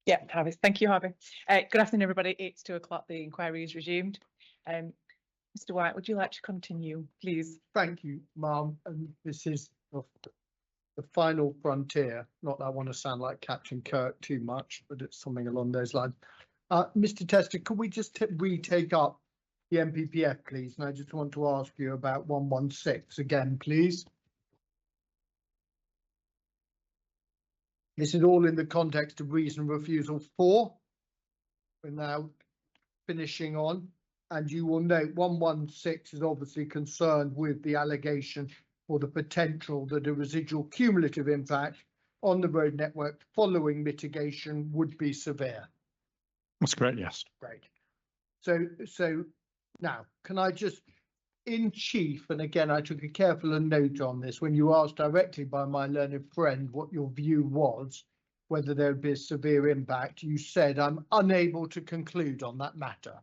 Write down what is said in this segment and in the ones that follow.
Yeah, Harvey. Thank you, Harvey. Good afternoon, everybody. It's 2 o'clock. The inquiry is resumed. Mr. White, would you like to continue, please? Thank you, Ma'am. And this is the final frontier. Not that I want to sound like Captain Kirk too much, but it's something along those lines. Mr. Tester, could we just retake up the MPPF, please? And I just want to ask you about 116 again, please. This is all in the context of reason refusal 4. We're now finishing on, and you will note 116 is obviously concerned with the allegation or the potential that a residual cumulative impact on the road network following mitigation would be severe. That's correct, yes. Great. So now, can I just, in chief, and again, I took a careful note on this, when you asked directly by my learned friend what your view was, whether there would be a severe impact, you said, I'm unable to conclude on that matter.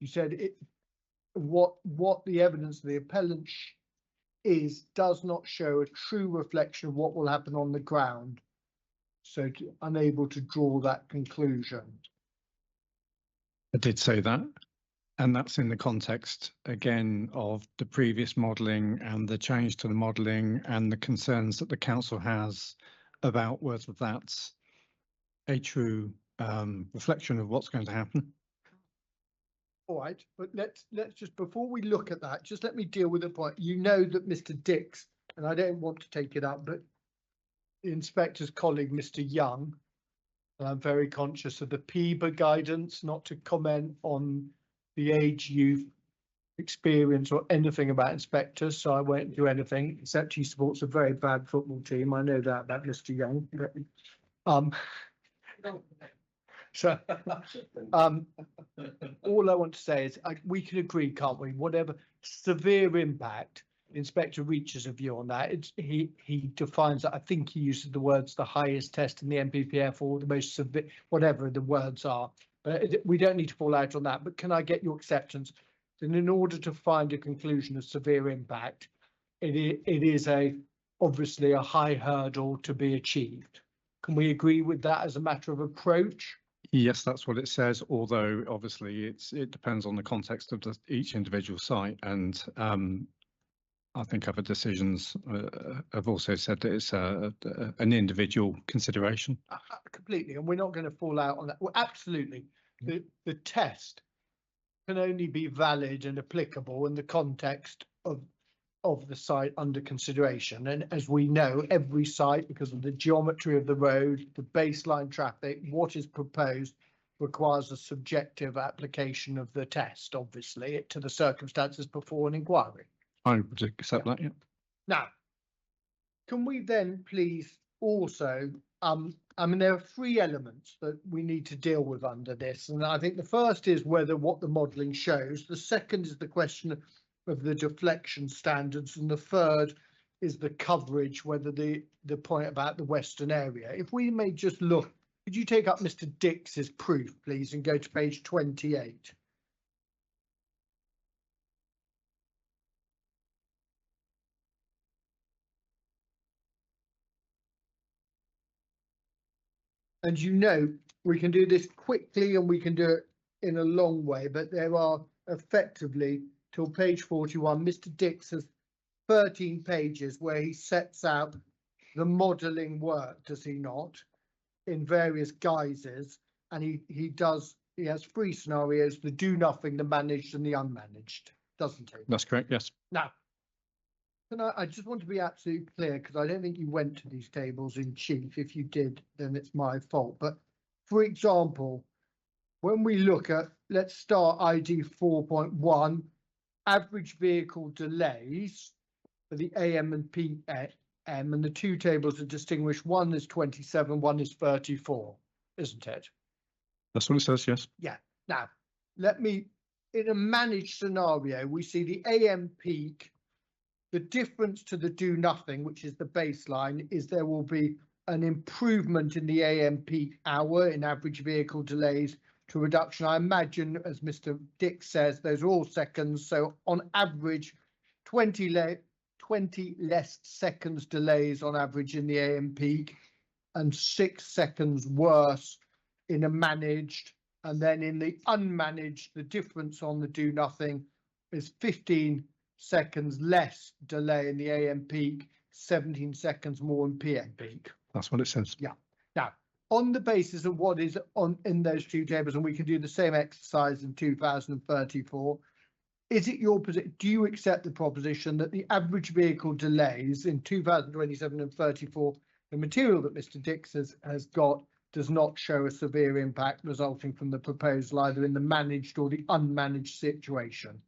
You said what the evidence of the appellant does not show a true reflection of what will happen on the ground, so unable to draw that conclusion. I did say that, and that's in the context again of the previous modelling and the change to the modelling and the concerns that the council has about whether that's a true reflection of what's going to happen. All right, but let's just, before we look at that, just let me deal with the point. You know that Mr. Dix, and I don't want to take it up, but the inspector's colleague, Mr. Young, and I'm very conscious of the PIBA guidance not to comment on the age, youth, experience or anything about inspectors, so I won't do anything except he supports a very bad football team. I know that about Mr. Young. So all I want to say is we can agree, can't we? Whatever severe impact, the inspector reaches a view on that. He defines that. I think he uses the words the highest test in the MPPF or the most severe, whatever the words are. But we don't need to fall out on that. But can I get your acceptance? And in order to find a conclusion of severe impact, it is obviously a high hurdle to be achieved. Can we agree with that as a matter of approach? Yes, that's what it says, although obviously it depends on the context of each individual site, and I think other decisions have also said that it's an individual consideration. Completely, and we're not going to fall out on that. Well, absolutely. The test can only be valid and applicable in the context of the site under consideration. And as we know, every site, because of the geometry of the road, the baseline traffic, what is proposed requires a subjective application of the test, obviously, to the circumstances before an inquiry. I would accept that, yeah. Now, can we then please also, I mean, there are 3 elements that we need to deal with under this. And I think the first is what the modelling shows. The second is the question of the deflection standards. And the third is the coverage, whether the point about the Western area. If we may just look, could you take up Mr. Dix's proof, please, and go to page 28. And you know, we can do this quickly and we can do it in a long way, but there are effectively, till page 41, Mr. Dix has 13 pages where he sets out the modelling work, does he not, in various guises, and he has 3 scenarios: the do nothing, the managed and the unmanaged, doesn't he? That's correct, yes. Now, I just want to be absolutely clear, because I don't think you went to these tables in chief. If you did, then it's my fault. But for example, when we look at, let's start ID 4.1, average vehicle delays for the AM and PM, and the 2 tables are distinguished. One is 27, one is 34, isn't it? That's what it says, yes. Yeah. Now, in a managed scenario, we see the AM peak. The difference to the do nothing, which is the baseline, is there will be an improvement in the AM peak hour in average vehicle delays to reduction. I imagine, as Mr. Dix says, those are all seconds. So on average, 20 less seconds delays on average in the AM peak. and 6 seconds worse in a managed, and then in the unmanaged, the difference on the do nothing is 15 seconds less delay in the AM peak, 17 seconds more in PM peak. That's what it says. Now, on the basis of what is on in those two tables, and we can do the same exercise in 2034, is it your position? Do you accept the proposition that the average vehicle delays in 2027 and 34, the material that Mr. Dix has got, does not show a severe impact resulting from the proposal either in the managed or the unmanaged situation?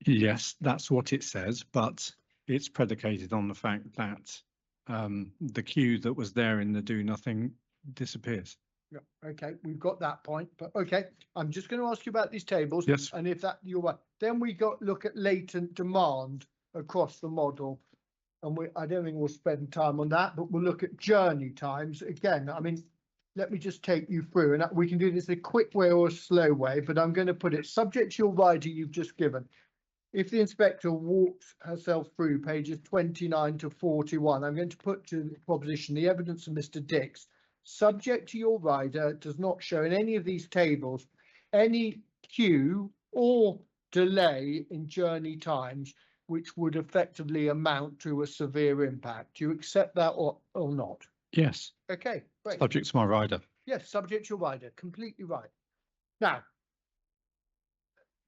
Yes, that's what it says, but it's predicated on the fact that the queue that was there in the do nothing disappears. Yeah, okay, we've got that point, but okay, I'm just going to ask you about these tables. Yes. And if that you're right, then we look at latent demand across the model. And I don't think we'll spend time on that, but we'll look at journey times again. I mean, let me just take you through, and we can do this a quick way or a slow way, but I'm going to put it subject to your rider you've just given. If the inspector walks herself through pages 29 to 41, I'm going to put to the proposition the evidence of Mr. Dix, subject to your rider, does not show in any of these tables any queue or delay in journey times which would effectively amount to a severe impact. Do you accept that or not? Yes, Okay, great. subject to my rider. Yes, subject to your rider, completely right. Now,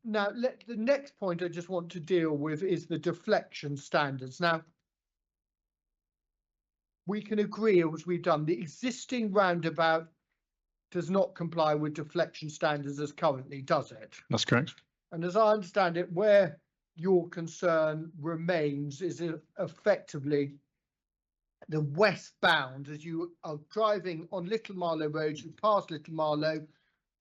the next point I just want to deal with is the deflection standards. Now, we can agree, as we've done, the existing roundabout does not comply with deflection standards as currently, does it? That's correct. And as I understand it, where your concern remains is effectively the westbound. As you are driving on Little Marlow Road, you pass Little Marlow,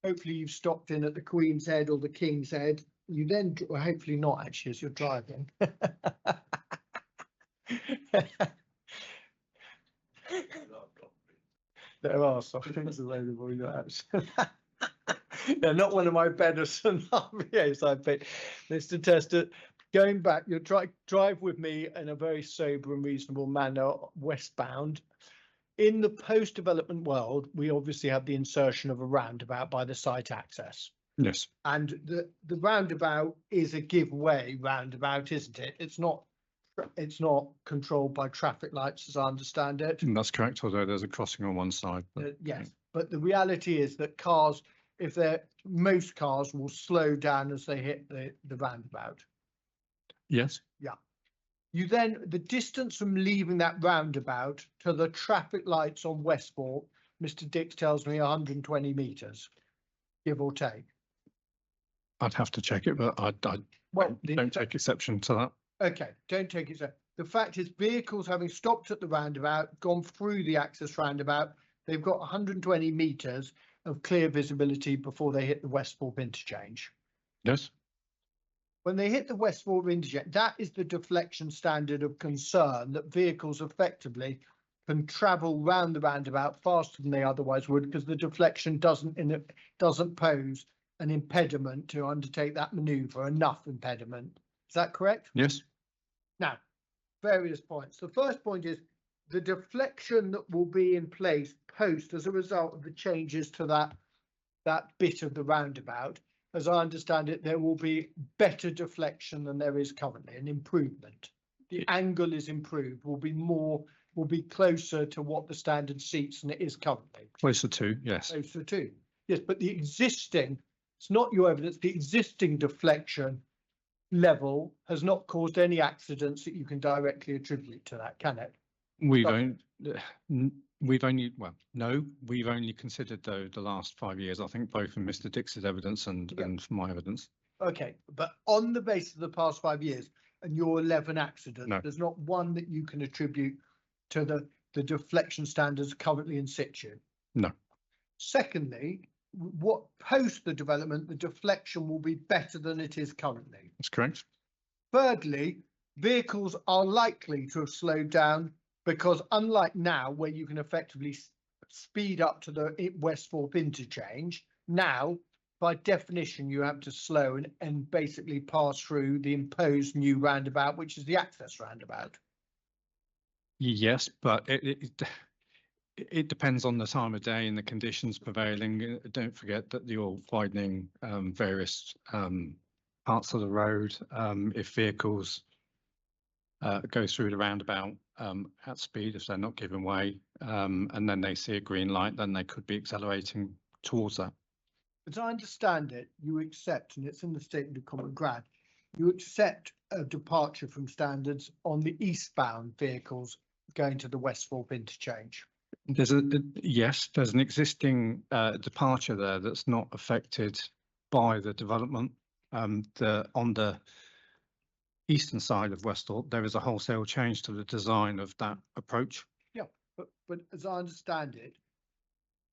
hopefully you've stopped in at the Queen's Head or the King's Head. You then, well, hopefully not actually as you're driving. There are soft drinks available. They're not one of my better scenarios, I bet. Mr. Tester, going back, you'll drive with me in a very sober and reasonable manner westbound. In the post-development world, we obviously have the insertion of a roundabout by the site access. Yes. And the roundabout is a give way roundabout, isn't it? It's not controlled by traffic lights, as I understand it. That's correct, although there's a crossing on one side. But, Yes, but the reality is that most cars will slow down as they hit the roundabout. yes. You then, the distance from leaving that roundabout to the traffic lights on Westport, Mr. Dix tells me 120 metres, give or take. I'd have to check it, but I don't take exception to that. Okay, don't take it. The fact is, vehicles having stopped at the roundabout, gone through the access roundabout, they've got 120 metres of clear visibility before they hit the Westport interchange. Yes. When they hit the Westport interchange, that is the deflection standard of concern, that vehicles effectively can travel round the roundabout faster than they otherwise would, because the deflection doesn't pose an impediment to undertake that manoeuvre, enough impediment. Is that correct? Yes. Now, various points. The first point is the deflection that will be in place post as a result of the changes to that bit of the roundabout. As I understand it, there will be better deflection than there is currently, an improvement. The angle is improved, will be closer to what the standard seats than it is currently. Closer to, yes. Closer to, yes, but the existing, it's not your evidence, the existing deflection level has not caused any accidents that you can directly attribute to that, can it? We've only considered though the last 5 years, I think, both from Mr. Dix's evidence and my evidence. Okay, but on the basis of the past 5 years and your 11 accidents, No. there's not one that you can attribute to the deflection standards currently in situ. No. Secondly, what post the development, the deflection will be better than it is currently. That's correct. Thirdly, vehicles are likely to have slowed down because unlike now, where you can effectively speed up to the Westthorpe interchange, now, by definition, you have to slow and basically pass through the imposed new roundabout, which is the access roundabout. Yes, but It depends on the time of day and the conditions prevailing. Don't forget that you're widening various parts of the road. If vehicles go through the roundabout at speed, if they're not giving way, and then they see a green light, then they could be accelerating towards that. As I understand it, you accept, and it's in the statement of common ground, you accept a departure from standards on the eastbound vehicles going to the Westthorpe interchange. There's there's an existing departure there that's not affected by the development. On the eastern side of Westthorpe, there is a wholesale change to the design of that approach. Yeah, but as I understand it,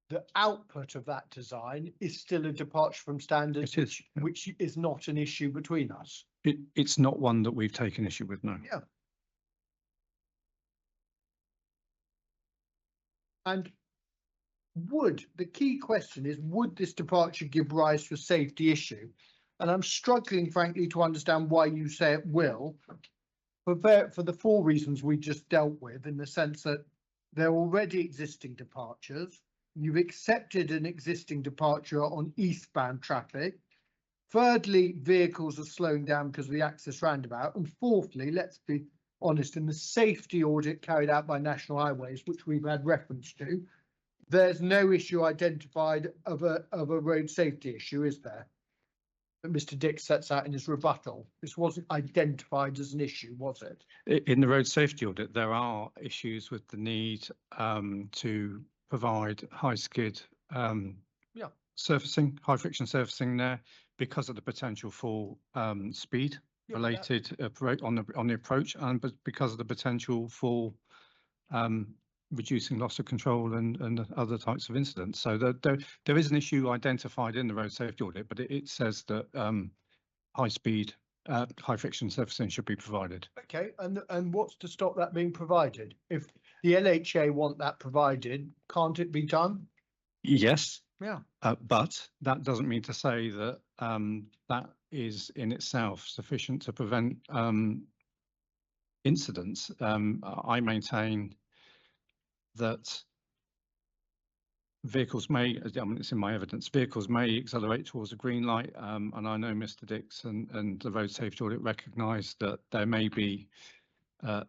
the output of that design is still a departure from standards, It is, yeah. which is not an issue between us. It's not one that we've taken issue with, no. Yeah. And the key question is, would this departure give rise to a safety issue? And I'm struggling, frankly, to understand why you say it will, for the four reasons we just dealt with, in the sense that they're already existing departures. You've accepted an existing departure on eastbound traffic. Thirdly, vehicles are slowing down because of the access roundabout. And fourthly, let's be honest, in the safety audit carried out by National Highways, which we've had reference to, there's no issue identified of a road safety issue, is there? That Mr. Dick sets out in his rebuttal. This wasn't identified as an issue, was it? In the road safety audit, there are issues with the need to provide high skid surfacing, high friction surfacing there because of the potential for speed related on the approach, and but because of the potential for reducing loss of control and other types of incidents. So there is an issue identified in the road safety audit, but it says that high speed, high friction surfacing should be provided. Okay, and what's to stop that being provided? If the LHA want that provided, can't it be done? Yes. Yeah. But that doesn't mean to say that that is in itself sufficient to prevent incidents. I maintain that vehicles may, I mean, it's in my evidence, vehicles may accelerate towards a green light. And I know Mr. Dix and the road safety audit recognise that there may be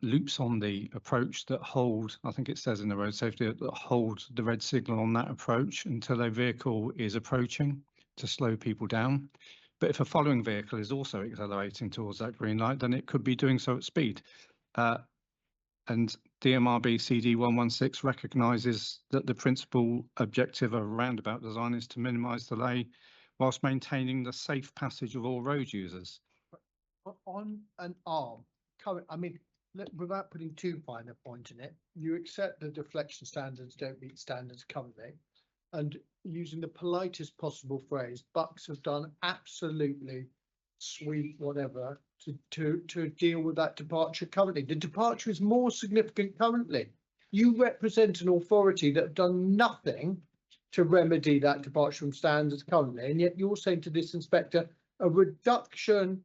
loops on the approach that hold, I think it says in the road safety, that hold the red signal on that approach until a vehicle is approaching to slow people down. But if a following vehicle is also accelerating towards that green light, then it could be doing so at speed. And DMRB CD 116 recognises that the principal objective of a roundabout design is to minimise delay whilst maintaining the safe passage of all road users. On an arm, I mean, without putting too fine a point in it, you accept the deflection standards don't meet standards currently, and using the politest possible phrase, Bucks have done absolutely sweet whatever to deal with that departure currently. The departure is more significant currently. You represent an authority that have done nothing to remedy that departure from standards currently, and yet you're saying to this inspector a reduction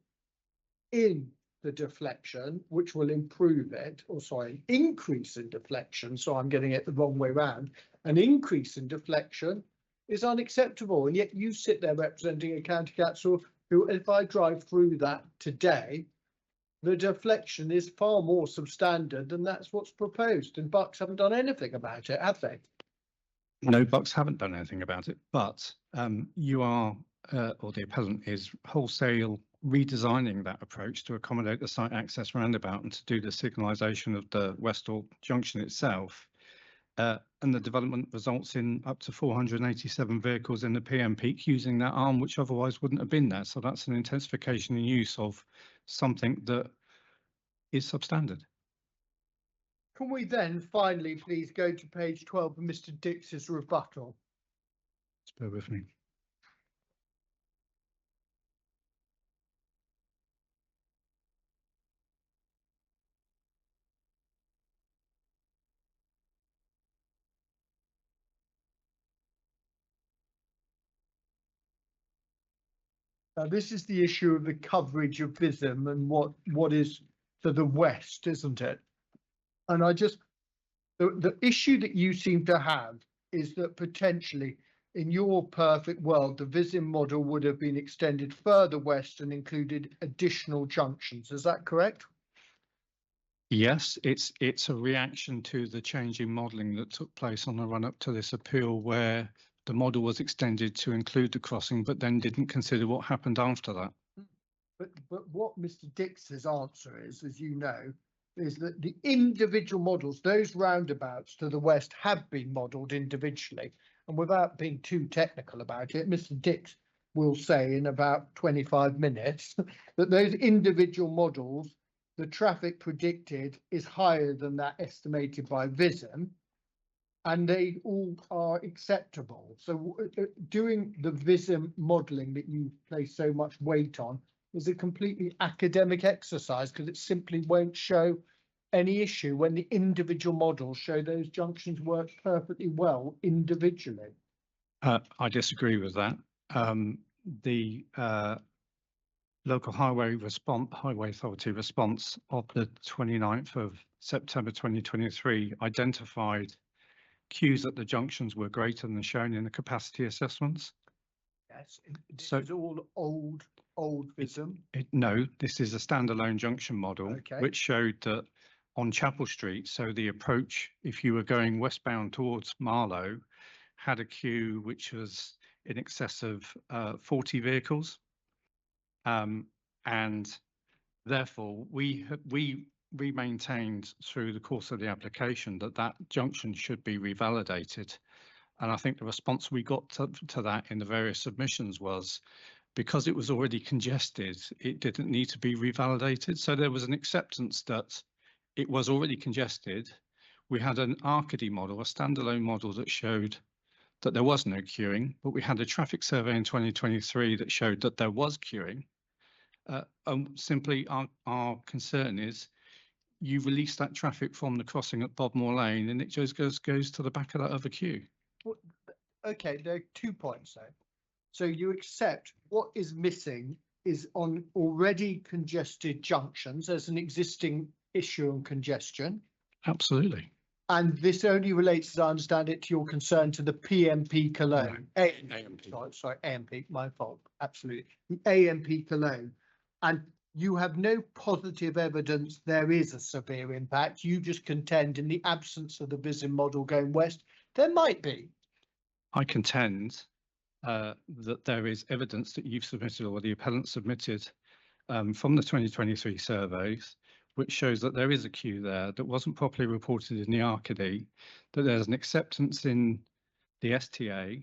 in the deflection, which will improve it, or sorry, an increase in deflection, so I'm getting it the wrong way round, an increase in deflection is unacceptable. And yet you sit there representing a county council who, if I drive through that today, the deflection is far more substandard than that's what's proposed, and Bucks haven't done anything about it, have they? No, Bucks haven't done anything about it, but you are, or the appellant is wholesale redesigning that approach to accommodate the site access roundabout and to do the signalisation of the Westthorpe junction itself. And the development results in up to 487 vehicles in the PM peak using that arm, which otherwise wouldn't have been there. So that's an intensification in use of something that is substandard. Can we then finally please go to page 12 of Mr. Dix's rebuttal? Just bear with me. This is the issue of the coverage of VISM and what is to the west, isn't it? And I just The issue that you seem to have is that potentially in your perfect world, the Visym model would have been extended further west and included additional junctions. Is that correct? Yes, it's a reaction to the change in modelling that took place on the run up to this appeal, where the model was extended to include the crossing, but then didn't consider what happened after that. But what Mr. Dix's answer is, as you know, is that the individual models, those roundabouts to the west, have been modelled individually. And without being too technical about it, Mr. Dix will say in about 25 minutes that those individual models, the traffic predicted is higher than that estimated by Visym, and they all are acceptable. So doing the Visym modelling that you place so much weight on is a completely academic exercise, because it simply won't show any issue when the individual models show those junctions work perfectly well individually. I disagree with that. The local highway authority response of the 29th of September 2023 identified queues at the junctions were greater than shown in the capacity assessments. Yes, So it's all old Visym. No, this is a standalone junction model, Okay. which showed that on Chapel Street, so the approach, if you were going westbound towards Marlow, had a queue which was in excess of 40 vehicles. And therefore, we maintained through the course of the application that junction should be revalidated. And I think the response we got to that in the various submissions was, because it was already congested, it didn't need to be revalidated. So there was an acceptance that it was already congested. We had an Arcady model, a standalone model that showed that there was no queuing, but we had a traffic survey in 2023 that showed that there was queuing. Simply our concern is you release that traffic from the crossing at Bodmore Lane and it just goes to the back of that other queue. Well, okay, there are 2 points there. So you accept what is missing is on already congested junctions. There's an existing issue on congestion. Absolutely. And this only relates, as I understand it, to your concern to the PMP Cologne. No, AMP. Sorry, AMP, my fault. Absolutely. The AMP Cologne. And you have no positive evidence there is a severe impact. You just contend in the absence of the Visym model going west, there might be. I contend that there is evidence that you've submitted, or the appellant submitted, from the 2023 surveys, which shows that there is a queue there that wasn't properly reported in the Arcady, that there's an acceptance in the STA,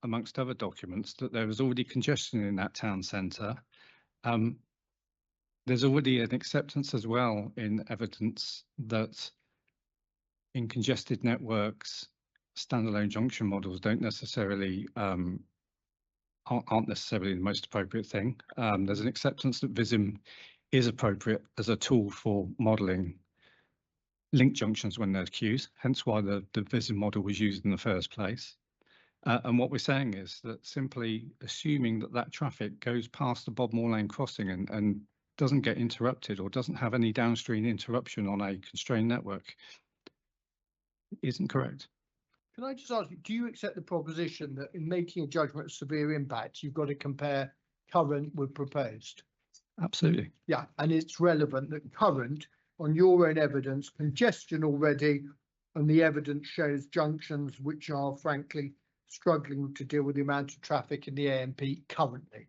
amongst other documents, that there was already congestion in that town centre. There's already an acceptance as well in evidence that in congested networks, standalone junction models don't necessarily aren't necessarily the most appropriate thing. There's an acceptance that Visym is appropriate as a tool for modelling link junctions when there's queues, hence why the Visym model was used in the first place. And what we're saying is that simply assuming that traffic goes past the Bodmore Lane crossing and doesn't get interrupted or doesn't have any downstream interruption on a constrained network isn't correct. Can I just ask you, do you accept the proposition that in making a judgment of severe impact, you've got to compare current with proposed? Absolutely. Yeah, and it's relevant that current, on your own evidence, congestion already, and the evidence shows junctions which are frankly struggling to deal with the amount of traffic in the AMP currently.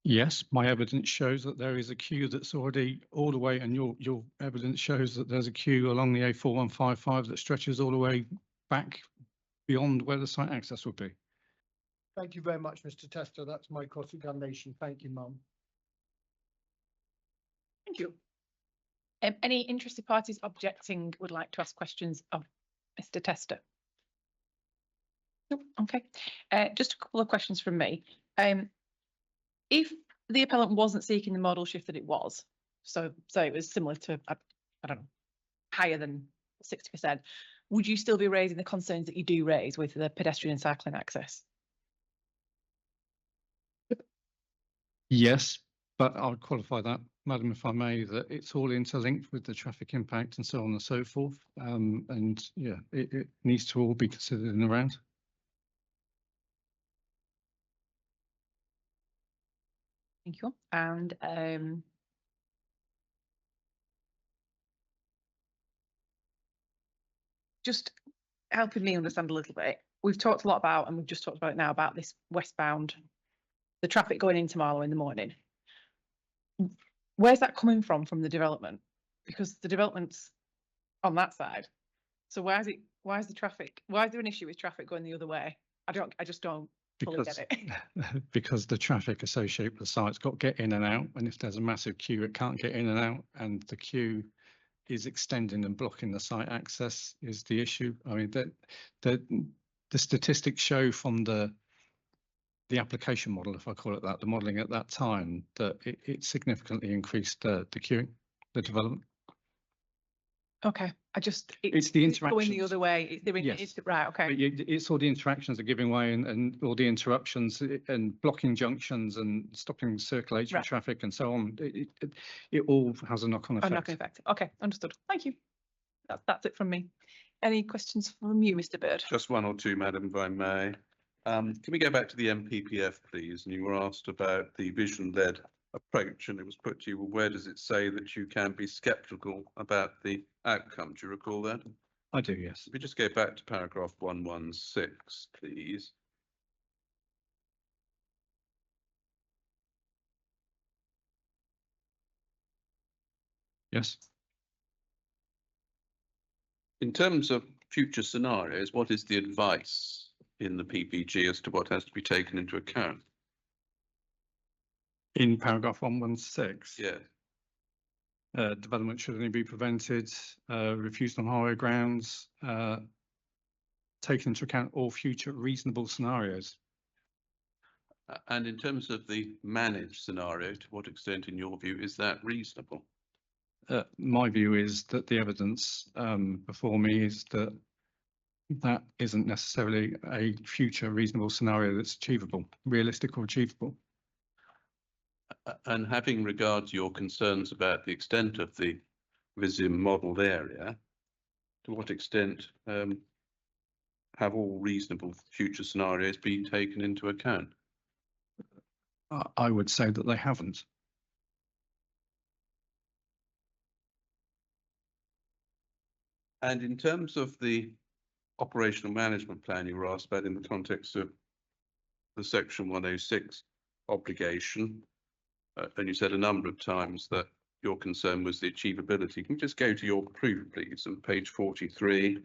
Yes, my evidence shows that there is a queue that's already all the way, and your evidence shows that there's a queue along the A4155 that stretches all the way back beyond where the site access would be. Thank you very much, Mr. Tester. That's my cross-examination. Thank you, Mum. Thank you. Any interested parties objecting would like to ask questions of Mr. Tester? Nope. Okay. Just a couple of questions from me. If the appellant wasn't seeking the model shift that it was, so it was similar to, I don't know, higher than 60%, would you still be raising the concerns that you do raise with the pedestrian and cycling access? Yes, But I'll qualify that, Madam, if I may, that it's all interlinked with the traffic impact and so on and so forth. And yeah, it needs to all be considered in the round. Thank you. And just helping me understand a little bit, we've talked a lot about, and we've just talked about it now, about this westbound, the traffic going into Marlow in the morning. Where's that coming from the development? Because the development's on that side. So why is the traffic, why is there an issue with traffic going the other way? I just don't fully Because, get it. because the traffic associated with the site's got to get in and out. And if there's a massive queue, it can't get in and out. And the queue is extending and blocking the site access is the issue. I mean, the statistics show from the application model, if I call it that, the modelling at that time, that it significantly increased the queuing, the development. Okay, It's the it's going the interactions. other way. It's doing, Yes. it's right. Okay. But it's all the interactions are giving way and all the interruptions and blocking junctions and stopping circulatory Right. traffic and so on. It all has a knock-on effect. Knock-on effect. Okay, understood. Thank you. That's it from me. Any questions from you, Mr. Bird? Just one or two, Madam, if I may. Can we go back to the MPPF, please? And you were asked about the vision-led approach, and it was put to you, well, where does it say that you can be sceptical about the outcome? Do you recall that? I do, yes. If we just go back to paragraph 116, please. Yes. In terms of future scenarios, what is the advice in the PPG as to what has to be taken into account? In paragraph 116. Yeah. Development should only be prevented, refused on highway grounds, taking into account all future reasonable scenarios. And in terms of the managed scenario, to what extent, in your view, is that reasonable? My view is that the evidence before me is that that isn't necessarily a future reasonable scenario that's achievable, realistic or achievable. And having regard to your concerns about the extent of the VISIM modelled area, to what extent have all reasonable future scenarios been taken into account? I would say that they haven't. And in terms of the operational management plan you were asked about in the context of the Section 106 obligation, and you said a number of times that your concern was the achievability. Can you just go to your proof, please, on page 43?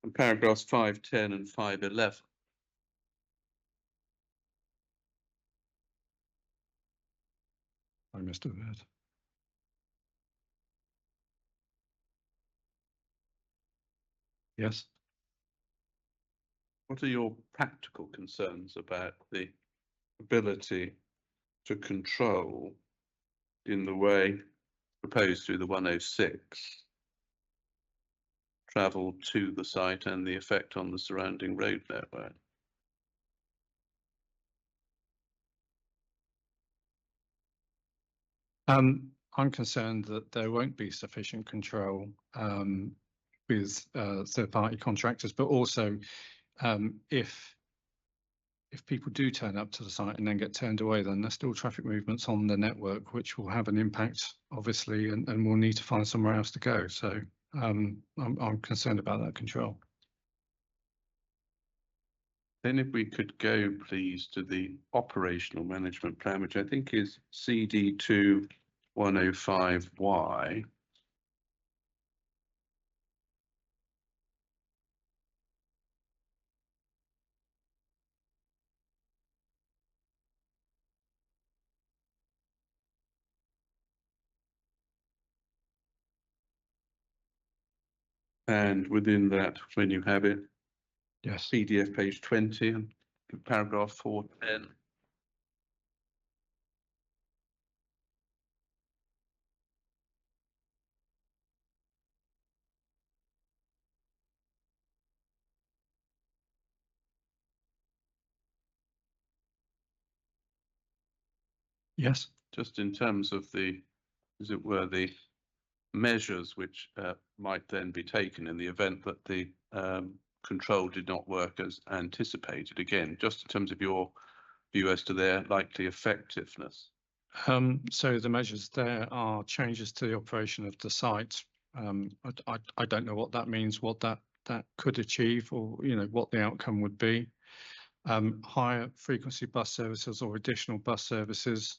And paragraphs 510 and 511. I must have heard. Yes. What are your practical concerns about the ability to control in the way proposed through the 106 travel to the site and the effect on the surrounding road network? I'm concerned that there won't be sufficient control with third-party contractors, but also if people do turn up to the site and then get turned away, then there's still traffic movements on the network, which will have an impact, obviously, and we'll need to find somewhere else to go. So I'm concerned about that control. Then if we could go, please, to the operational management plan, which I think is CD2 105Y. And within that, when you have it, Yes. PDF page 20 and paragraph 410. Yes. Just in terms of the, as it were, the measures which might then be taken in the event that the control did not work as anticipated. Again, just in terms of your view as to their likely effectiveness. So the measures there are changes to the operation of the site. I don't know what that means, what that could achieve, or what the outcome would be. Higher frequency bus services or additional bus services.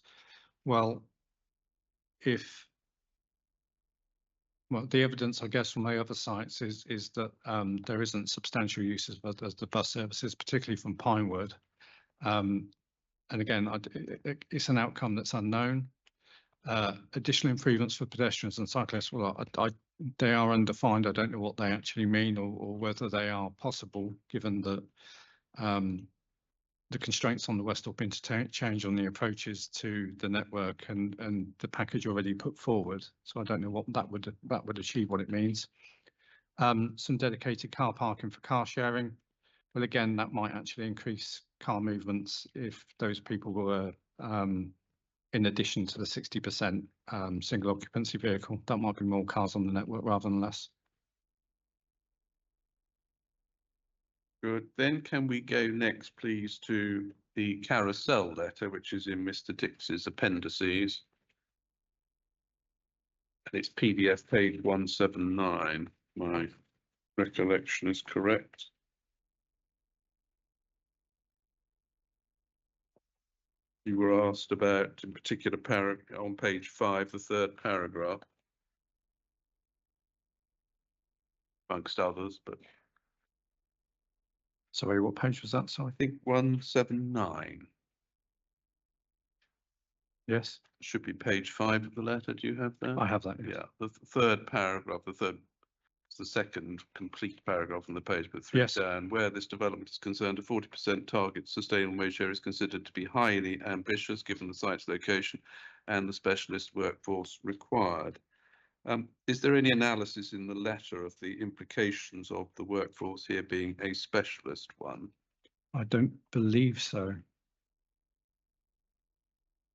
Well, the evidence, I guess, from the other sites is that there isn't substantial uses of the bus services, particularly from Pinewood. And again, it's an outcome that's unknown. Additional improvements for pedestrians and cyclists, well, they are undefined. I don't know what they actually mean or whether they are possible, given that the constraints on the Westhorpe interchange on the approaches to the network and the package already put forward. So I don't know what that would achieve, what it means. Some dedicated car parking for car sharing. Well, again, that might actually increase car movements if those people were in addition to the 60% single occupancy vehicle. That might be more cars on the network rather than less. Good. Then can we go next, please, to the carousel letter, which is in Mr. Dix's appendices. And it's PDF page 179. My recollection is correct. You were asked about, in particular, on page 5, the third paragraph, amongst others, but Sorry, what page was that? Sorry. I think 179. Yes, Should be page 5 of the letter. Do you have that? I have that. Yes. Yeah, the third paragraph, it's the second complete paragraph on the page, but 3 Yes. down, where this development is concerned, a 40% target sustainable wage share is considered to be highly ambitious given the site's location and the specialist workforce required. Is there any analysis in the letter of the implications of the workforce here being a specialist one? I don't believe so. Is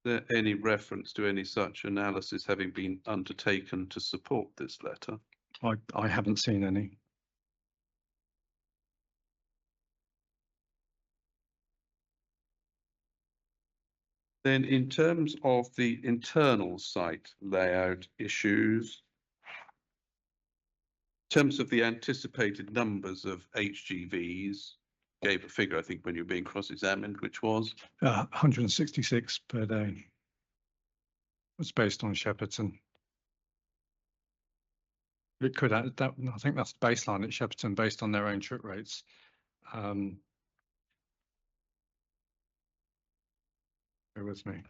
there any reference to any such analysis having been undertaken to support this letter? I haven't seen any. Then in terms of the internal site layout issues, in terms of the anticipated numbers of HGVs, gave a figure, I think, when you were being cross-examined, which was 166 per day. It's based on Shepperton. It could add that. I think that's the baseline at Shepperton based on their own trip rates. Bear with me.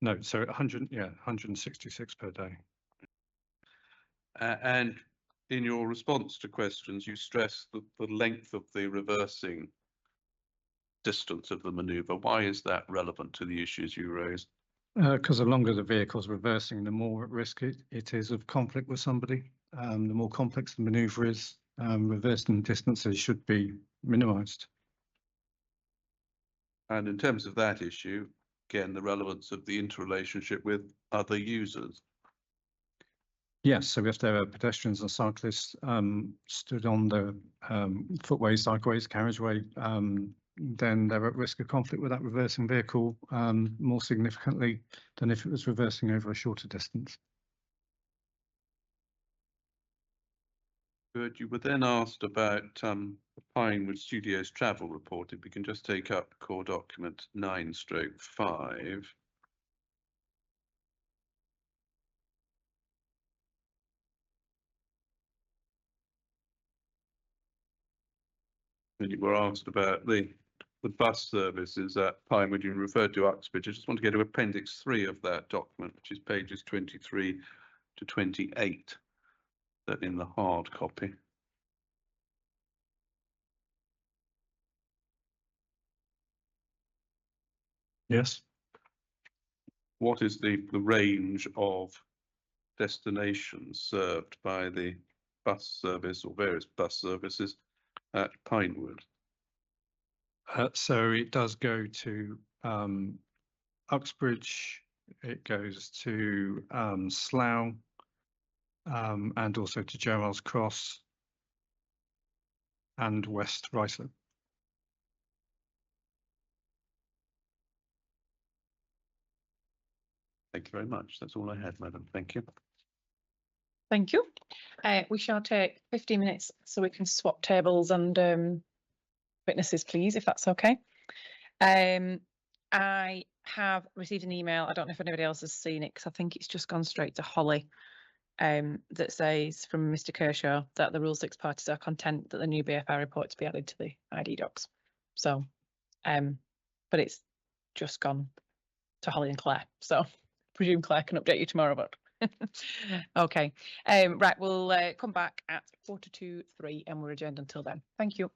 No, so 166 per day. and in your response to questions, you stress the length of the reversing distance of the manoeuvre. Why is that relevant to the issues you raised? Because the longer the vehicle's reversing, the more at risk it is of conflict with somebody. The more complex the manoeuvre is, reversing distances should be minimised. And in terms of that issue, again, the relevance of the interrelationship with other users. Yes, so if there are pedestrians and cyclists stood on the footways, cycleways, carriageway, then they're at risk of conflict with that reversing vehicle more significantly than if it was reversing over a shorter distance. Good. You were then asked about the Pinewood Studios travel report. If we can just take up core document 9/5. And you were asked about the bus services at Pinewood. You referred to Uxbridge. I just want to go to appendix 3 of that document, which is pages 23 to 28, that in the hard copy. Yes. What is the range of destinations served by the bus service or various bus services at Pinewood? So it does go to Uxbridge, it goes to Slough, and also to Gerald's Cross and West Ruislip. Thank you very much. That's all I had, madam. Thank you. Thank you. We shall take 15 minutes so we can swap tables and witnesses, please, if that's okay. I have received an email. I don't know if anybody else has seen it because I think it's just gone straight to Holly. That says from Mr. Kershaw that the Rule 6 parties are content that the new BFI report to be added to the ID docs. So, but it's just gone to Holly and Claire. So, presume Claire can update you tomorrow. But okay, right. We'll come back at 3:45 and we're adjourned until then. Thank you.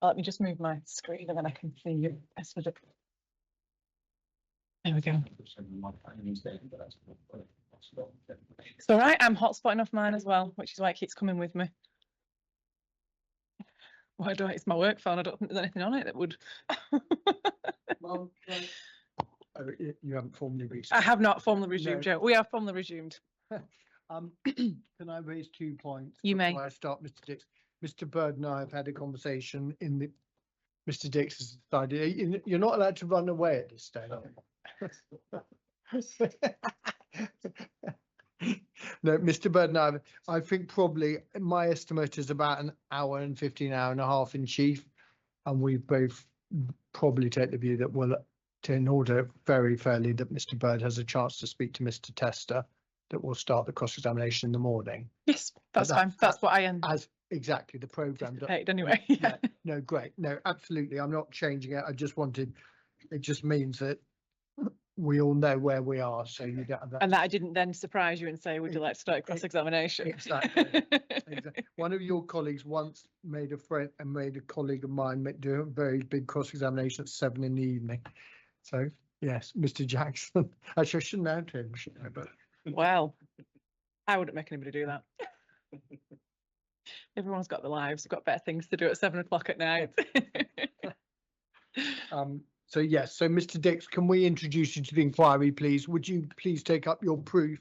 Let me just move my screen and then I can see you. There we go. It's all right. I'm hotspotting off mine as well, which is why it keeps coming with me. Why do I? It's my work phone. I don't think there's anything on it that would. Well, you haven't formally reached. I have not formally resumed, No. Joe. We have formally resumed. Can I raise 2 points? You may. Before I start, Mr. Dix. Mr. Bird and I have had a conversation in the, Mr. Dix has decided, you're not allowed to run away at this stage. No, Mr. Bird and I think probably my estimate is about an hour and 15, hour and a half in chief. And we both probably take the view that we'll, in order very fairly, that Mr. Bird has a chance to speak to Mr. Tester, that will start the cross-examination in the morning. Yes, that's But fine. That's what I am As exactly the programme. paid anyway. Yeah, no, great. No, absolutely. I'm not changing it. I just wanted, it just means that we all know where we are. So you don't have that. And that I didn't then surprise you and say, would you like to start a cross-examination? Exactly. Exactly. One of your colleagues once made a friend and made a colleague of mine do a very big cross-examination at 7 in the evening. So yes, Mr. Jackson. Actually, I shouldn't have to him, shouldn't I? But Well, I wouldn't make anybody do that. Everyone's got their lives. We've got better things to do at 7 o'clock at night. so yes, so Mr. Dix, can we introduce you to the inquiry, please? Would you please take up your proof?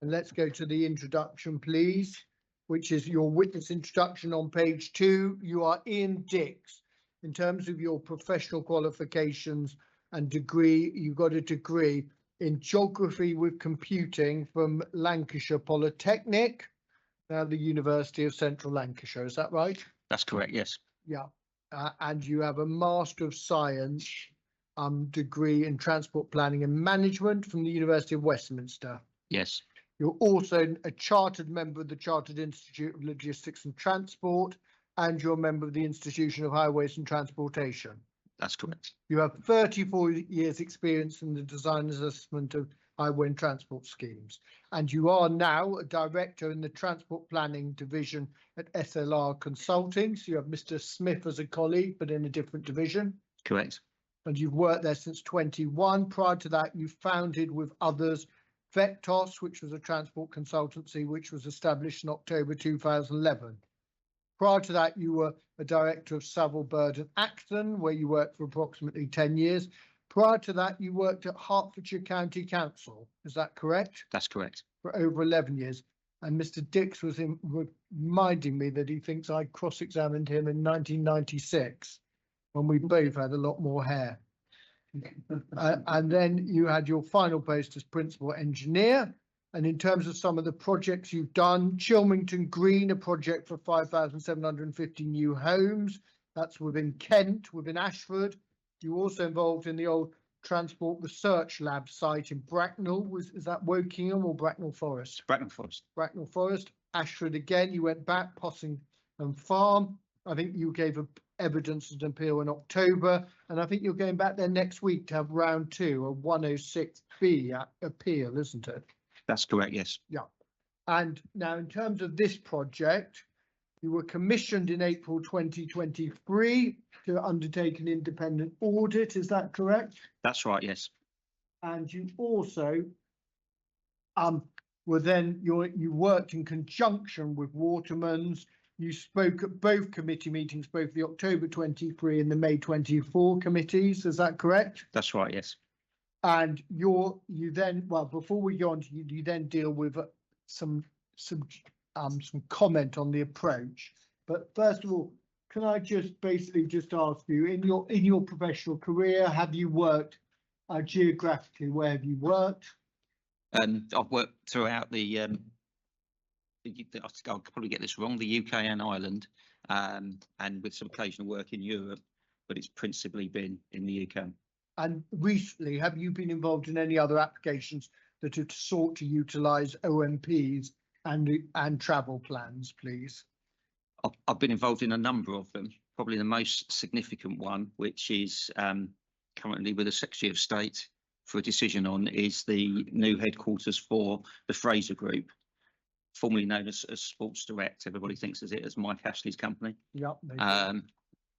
And let's go to the introduction, please, which is your witness introduction on page 2. You are Ian Dix. In terms of your professional qualifications and degree, you got a degree in geography with computing from Lancashire Polytechnic, now the University of Central Lancashire. Is that right? That's correct, yes. Yeah. And you have a Master of Science degree in Transport Planning and Management from the University of Westminster. Yes, You're also a chartered member of the Chartered Institute of Logistics and Transport, and you're a member of the Institution of Highways and Transportation. that's correct. You have 34 years experience in the design and assessment of highway and transport schemes. And you are now a director in the Transport Planning Division at SLR Consulting. So you have Mr. Smith as a colleague, but in a different division. Correct. And you've worked there since 21. Prior to that, you founded with others Vectos, which was a transport consultancy, which was established in October 2011. Prior to that, you were a director of Savile Bird and Acton, where you worked for approximately 10 years. Prior to that, you worked at Hertfordshire County Council. Is that correct? That's correct. For over 11 years. And Mr. Dix was reminding me that he thinks I cross-examined him in 1996, when we both had a lot more hair. And then you had your final post as principal engineer. And in terms of some of the projects you've done, Chilmington Green, a project for 5,750 new homes. That's within Kent, within Ashford. You're also involved in the old Transport Research Lab site in Bracknell. Is that Wokingham or Bracknell Forest? Bracknell Forest. Bracknell Forest. Ashford again, you went back, Possing and Farm. I think you gave evidence at an appeal in October. And I think you're going back there next week to have round 2, a 106B appeal, isn't it? That's correct, yes. And now in terms of this project, you were commissioned in April 2023 to undertake an independent audit. Is that correct? That's right, yes. And you also were then you worked in conjunction with Waterman's. You spoke at both committee meetings, both the October 23 and the May 24 committees. Is that correct? That's right, yes. And you then, well, before we go on to you then deal with some comment on the approach. But first of all, can I just basically just ask you, in your professional career, have you worked geographically? Where have you worked? I've worked throughout I'll probably get this wrong, the UK and Ireland, and with some occasional work in Europe, but it's principally been in the UK. And recently, have you been involved in any other applications that have sought to utilise OMPs and travel plans, please? I've been involved in a number of them. Probably the most significant one, which is currently with the Secretary of State for a decision on, is the new headquarters for the Fraser Group. formerly known as Sports Direct. Everybody thinks of it as Mike Ashley's company. Yep.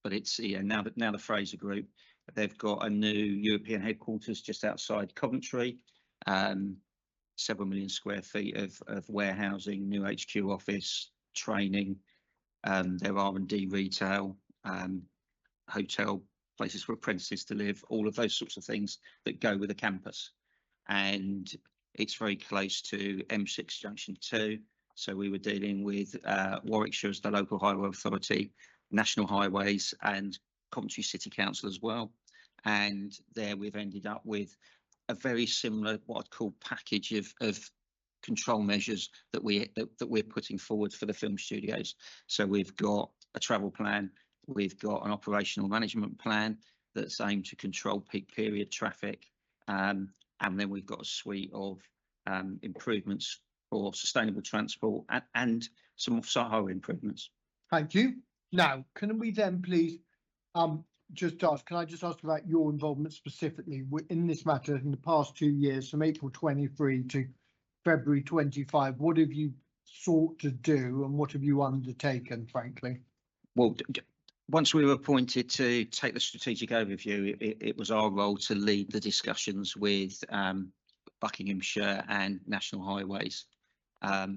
But it's now the Fraser Group. They've got a new European headquarters just outside Coventry, several million square feet of warehousing, new HQ office, training, their R&D retail, hotel, places for apprentices to live, all of those sorts of things that go with a campus. And it's very close to M6 Junction 2. So we were dealing with Warwickshire as the local highway authority, National Highways and Coventry City Council as well. And there we've ended up with a very similar, what I'd call package of control measures that we're putting forward for the film studios. So we've got a travel plan, we've got an operational management plan that's aimed to control peak period traffic, and then we've got a suite of improvements for sustainable transport and some off-site highway improvements. Thank you. Now, can we then please just ask, can I just ask about your involvement specifically in this matter in the past 2 years, from April 23 to February 25? What have you sought to do and what have you undertaken, frankly? Well, once we were appointed to take the strategic overview, it was our role to lead the discussions with Buckinghamshire and National Highways.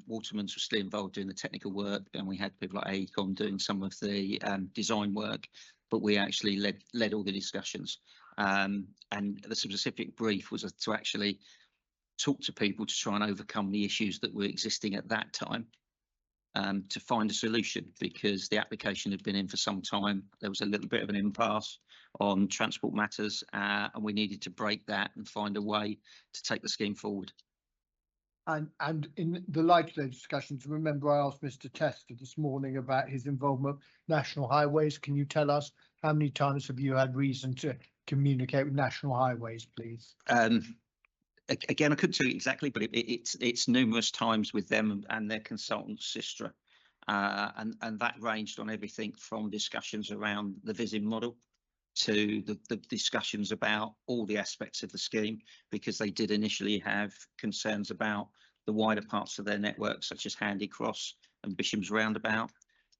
Waterman's were still involved in the technical work, and we had people like AECOM doing some of the design work, but we actually led all the discussions. And the specific brief was to actually talk to people to try and overcome the issues that were existing at that time, to find a solution, because the application had been in for some time. There was a little bit of an impasse on transport matters, and we needed to break that and find a way to take the scheme forward. And in the light of those discussions, remember I asked Mr. Tester this morning about his involvement with National Highways. Can you tell us how many times have you had reason to communicate with National Highways, please? Again, I couldn't tell you exactly, but it's numerous times with them and their consultant Sistra, and that ranged on everything from discussions around the VISIM model to the discussions about all the aspects of the scheme, because they did initially have concerns about the wider parts of their network, such as Handy Cross and Bisham's Roundabout.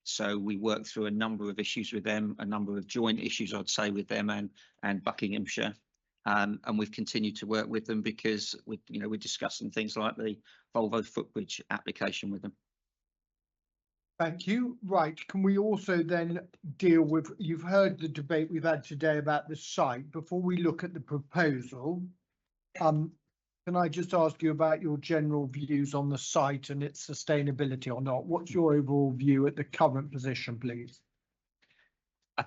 So we worked through a number of issues with them, a number of joint issues, I'd say, with them and Buckinghamshire. And we've continued to work with them because we're discussing things like the Volvo footbridge application with them. Thank you. Right. Can we also then deal with, you've heard the debate we've had today about the site. Before we look at the proposal, can I just ask you about your general views on the site and its sustainability or not? What's your overall view at the current position, please? I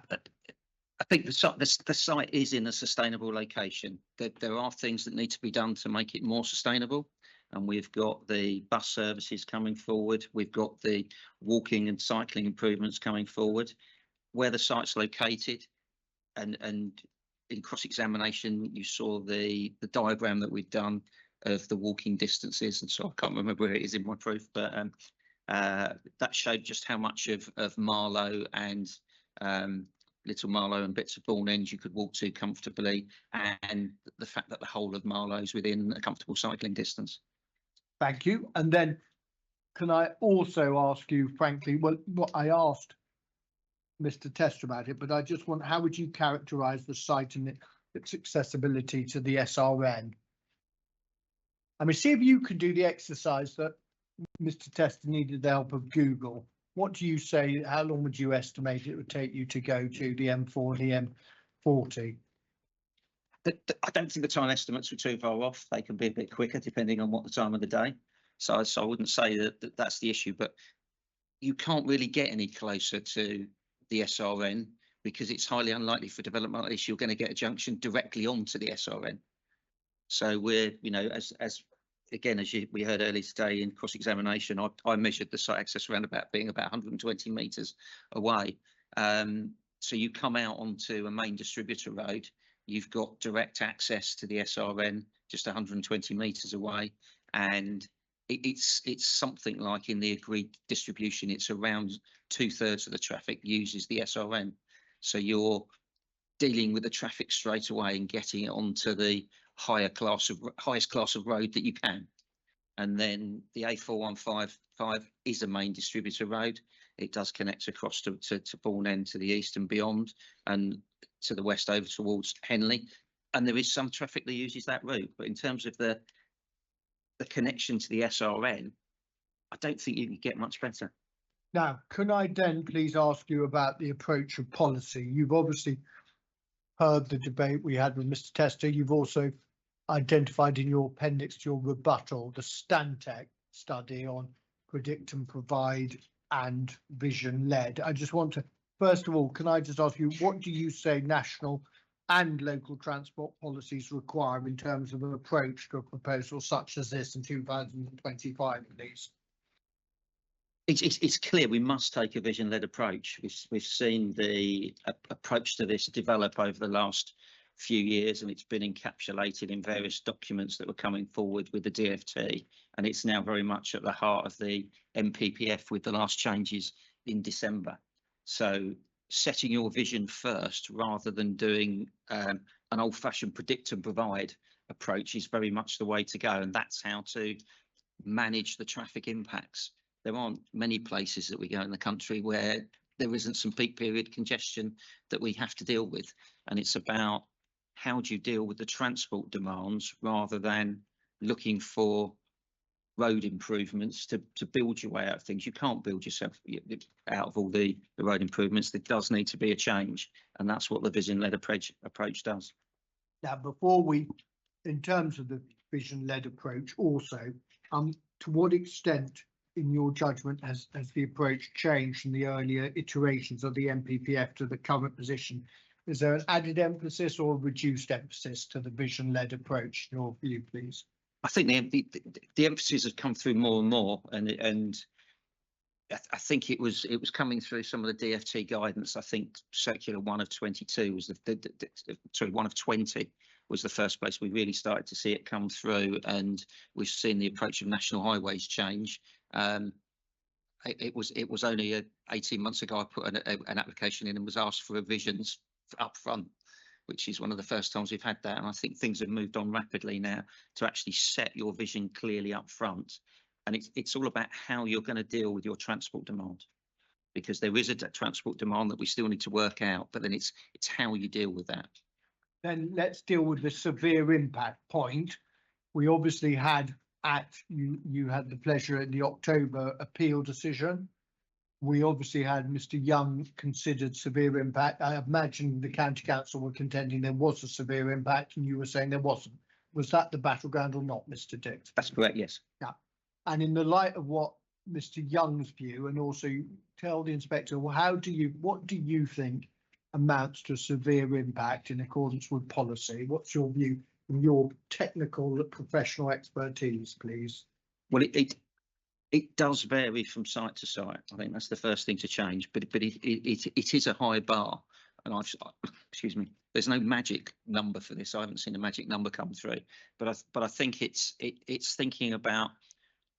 think the site is in a sustainable location. There are things that need to be done to make it more sustainable. And we've got the bus services coming forward. We've got the walking and cycling improvements coming forward. Where the site's located, and in cross-examination, you saw the diagram that we've done of the walking distances. And so I can't remember where it is in my proof, but that showed just how much of Marlow and Little Marlow and bits of Bourne End you could walk to comfortably, and the fact that the whole of Marlow is within a comfortable cycling distance. Thank you. And then can I also ask you, frankly, well, I asked Mr. Tester about it, but I just want, how would you characterize the site and its accessibility to the SRN? I mean, see if you could do the exercise that Mr. Tester needed the help of Google. What do you say? How long would you estimate it would take you to go to the M4, the M40? I don't think the time estimates were too far off. They can be a bit quicker depending on what the time of the day. So I wouldn't say that that's the issue, but you can't really get any closer to the SRN because it's highly unlikely for development like this you're going to get a junction directly onto the SRN. So we're, as we heard earlier today in cross-examination, I measured the site access roundabout being about 120 metres away. So you come out onto a main distributor road, you've got direct access to the SRN just 120 metres away, and it's something like in the agreed distribution, it's around 2/3 of the traffic uses the SRN. So you're dealing with the traffic straight away and getting it onto the highest class of road that you can. And then the A4155 is a main distributor road. It does connect across to Bourne End to the east and beyond, and to the west over towards Henley. And there is some traffic that uses that route. But in terms of the connection to the SRN, I don't think you can get much better. Now, can I then please ask you about the approach of policy? You've obviously heard the debate we had with Mr. Tester. You've also identified in your appendix to your rebuttal the Stantec study on predict and provide and vision led. I just want to, first of all, can I just ask you, what do you say national and local transport policies require in terms of an approach to a proposal such as this in 2025, please? It's clear we must take a vision-led approach. We've seen the approach to this develop over the last few years, and it's been encapsulated in various documents that were coming forward with the DFT, and it's now very much at the heart of the MPPF with the last changes in December. So setting your vision first rather than doing an old-fashioned predict and provide approach is very much the way to go, and that's how to manage the traffic impacts. There aren't many places that we go in the country where there isn't some peak period congestion that we have to deal with. And it's about how do you deal with the transport demands rather than looking for road improvements to build your way out of things. You can't build yourself out of all the road improvements. There does need to be a change. And that's what the vision-led approach does. Now, before we, in terms of the vision-led approach also, to what extent in your judgment has the approach changed from the earlier iterations of the MPPF to the current position? Is there an added emphasis or a reduced emphasis to the vision-led approach in your view, please? I think the emphasis has come through more and more, and I think it was coming through some of the DFT guidance. I think circular 1 of 22 was sorry, 1 of 20 was the first place we really started to see it come through, and we've seen the approach of national highways change. It was only 18 months ago I put an application in and was asked for revisions up front, which is one of the first times we've had that. And I think things have moved on rapidly now to actually set your vision clearly up front. And it's all about how you're going to deal with your transport demand, because there is a transport demand that we still need to work out, but then it's how you deal with that. Then let's deal with the severe impact point. We obviously had you had the pleasure in the October appeal decision. We obviously had Mr. Young considered severe impact. I imagine the county council were contending there was a severe impact, and you were saying there wasn't. Was that the battleground or not, Mr. Dix? That's correct, yes. Yeah. And in the light of what Mr. Young's view, and also tell the inspector, well, what do you think amounts to severe impact in accordance with policy? What's your view from your technical professional expertise, please? Well, it does vary from site to site. I think that's the first thing to change, but it is a high bar, and excuse me, there's no magic number for this. I haven't seen a magic number come through, but I think it's thinking about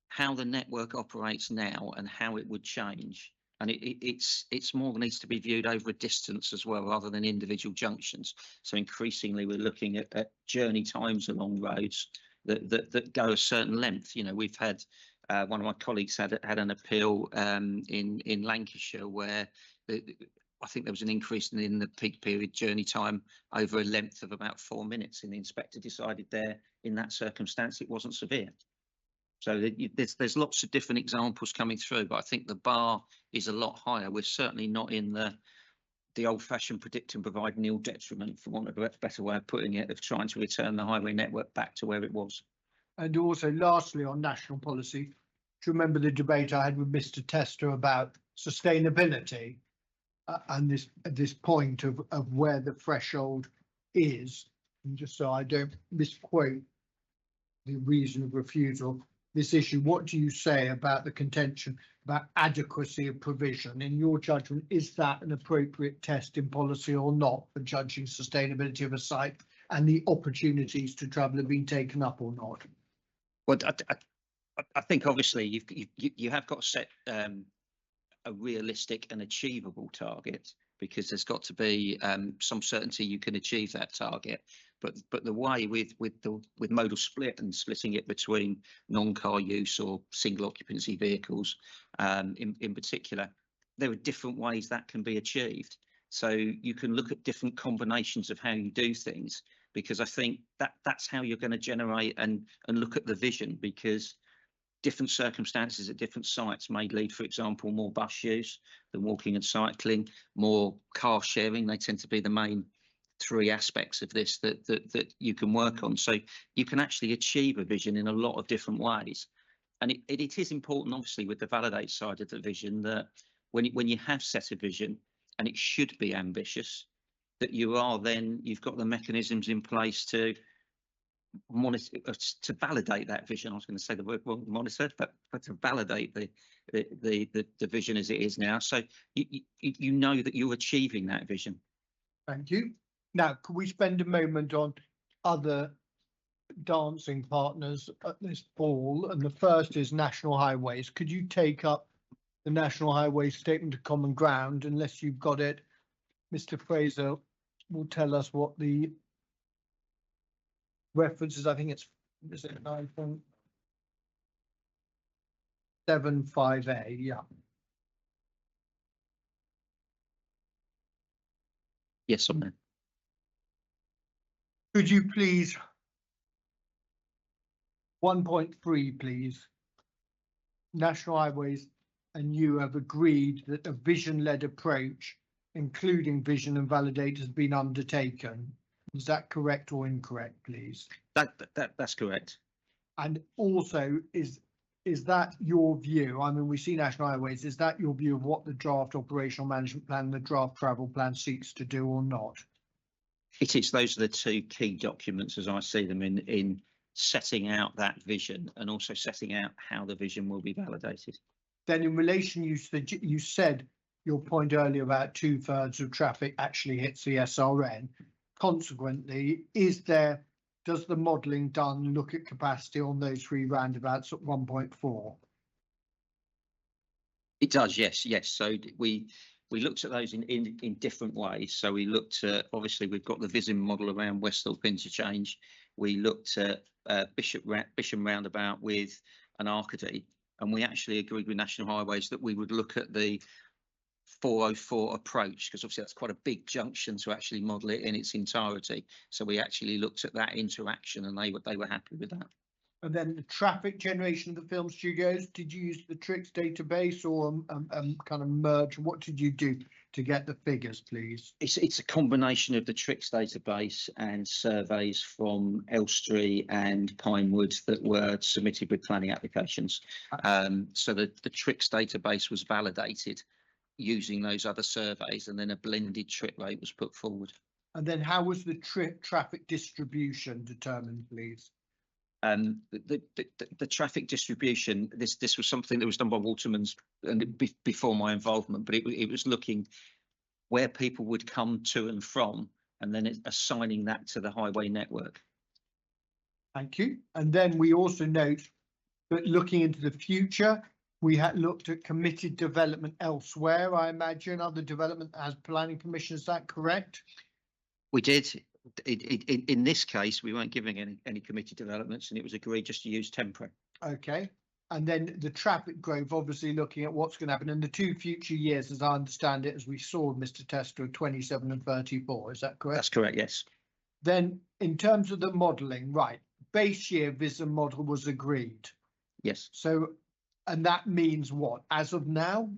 how the network operates now and how it would change. And it's more needs to be viewed over a distance as well, rather than individual junctions. So increasingly, we're looking at journey times along roads that go a certain length. You know, we've had one of my colleagues had an appeal in Lancashire where I think there was an increase in the peak period journey time over a length of about 4 minutes, and the inspector decided there in that circumstance it wasn't severe. So there's lots of different examples coming through, but I think the bar is a lot higher. We're certainly not in the old-fashioned predict and provide nil detriment, for want of a better way of putting it, of trying to return the highway network back to where it was. And also, lastly, on national policy, do you remember the debate I had with Mr. Tester about sustainability and this point of where the threshold is? And just so I don't misquote the reason of refusal, this issue, what do you say about the contention about adequacy of provision? In your judgment, is that an appropriate test in policy or not for judging sustainability of a site and the opportunities to travel have been taken up or not? Well, I think obviously you have got to set a realistic and achievable target, because there's got to be some certainty you can achieve that target. But the way with modal split and splitting it between non-car use or single occupancy vehicles, in particular, there are different ways that can be achieved. So you can look at different combinations of how you do things, because I think that's how you're going to generate and look at the vision, because different circumstances at different sites may lead, for example, more bus use than walking and cycling, more car sharing. They tend to be the main three aspects of this that you can work on. So you can actually achieve a vision in a lot of different ways. And it is important, obviously, with the validate side of the vision, that when you have set a vision, and it should be ambitious, that you've got the mechanisms in place to monitor, to validate that vision. I was going to say the word monitor, but to validate the vision as it is now. So you know that you're achieving that vision. Thank you. Now, can we spend a moment on other dancing partners at this ball? And the first is National Highways. Could you take up the National Highways Statement of Common Ground? Unless you've got it, Mr. Fraser will tell us what the references. I think is it 9.75A? Yeah. Yes, I'm there. Could you please 1.3, please? National Highways and you have agreed that a vision-led approach, including vision and validate, has been undertaken. Is that correct or incorrect, please? That's correct. And also, is that your view? I mean, we see National Highways. Is that your view of what the draft operational management plan, the draft travel plan seeks to do or not? It is. Those are the two key documents as I see them in setting out that vision, and also setting out how the vision will be validated. Then in relation, you said your point earlier about 2/3 of traffic actually hits the SRN. Consequently, does the modelling done look at capacity on those three roundabouts at 1.4? It does, yes. So we looked at those in different ways. So we looked at, obviously, we've got the Vism model around Westhorpe interchange. We looked at Bisham roundabout with an Arcady, and we actually agreed with National Highways that we would look at the 404 approach, because obviously that's quite a big junction to actually model it in its entirety. So we actually looked at that interaction, and they were happy with that. And then the traffic generation of the film studios, did you use the TRIX database or kind of merge? What did you do to get the figures, please? It's a combination of the TRIX database and surveys from Elstree and Pinewood that were submitted with planning applications. So the TRIX database was validated using those other surveys, and then a blended trip rate was put forward. And then how was the traffic distribution determined, please? The traffic distribution, this was something that was done by Waterman's and before my involvement, but it was looking where people would come to and from, and then assigning that to the highway network. Thank you. And then we also note that looking into the future, we had looked at committed development elsewhere. I imagine other development as planning permission. Is that correct? We did. In this case, we weren't giving any committed developments, and it was agreed just to use temporary. Okay. And then the traffic growth, obviously looking at what's going to happen in the 2 future years, as I understand it, as we saw Mr. Tester, 27 and 34. Is that correct? That's correct, yes. Then in terms of the modelling, right, base year Vism model was agreed. Yes. So, and that means what? As of now,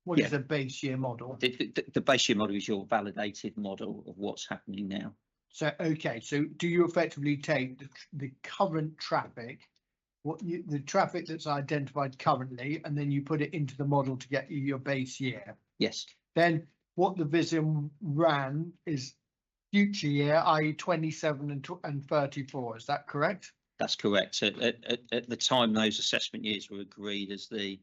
what is a base year model? The base year model is your validated model of what's happening now. So, okay, so do you effectively take the current traffic, the traffic that's identified currently, and then you put it into the model to get you your base year? Yes. Then what the Vism ran is future year, i.e. 27 and 34. Is that correct? That's correct. At the time those assessment years were agreed as the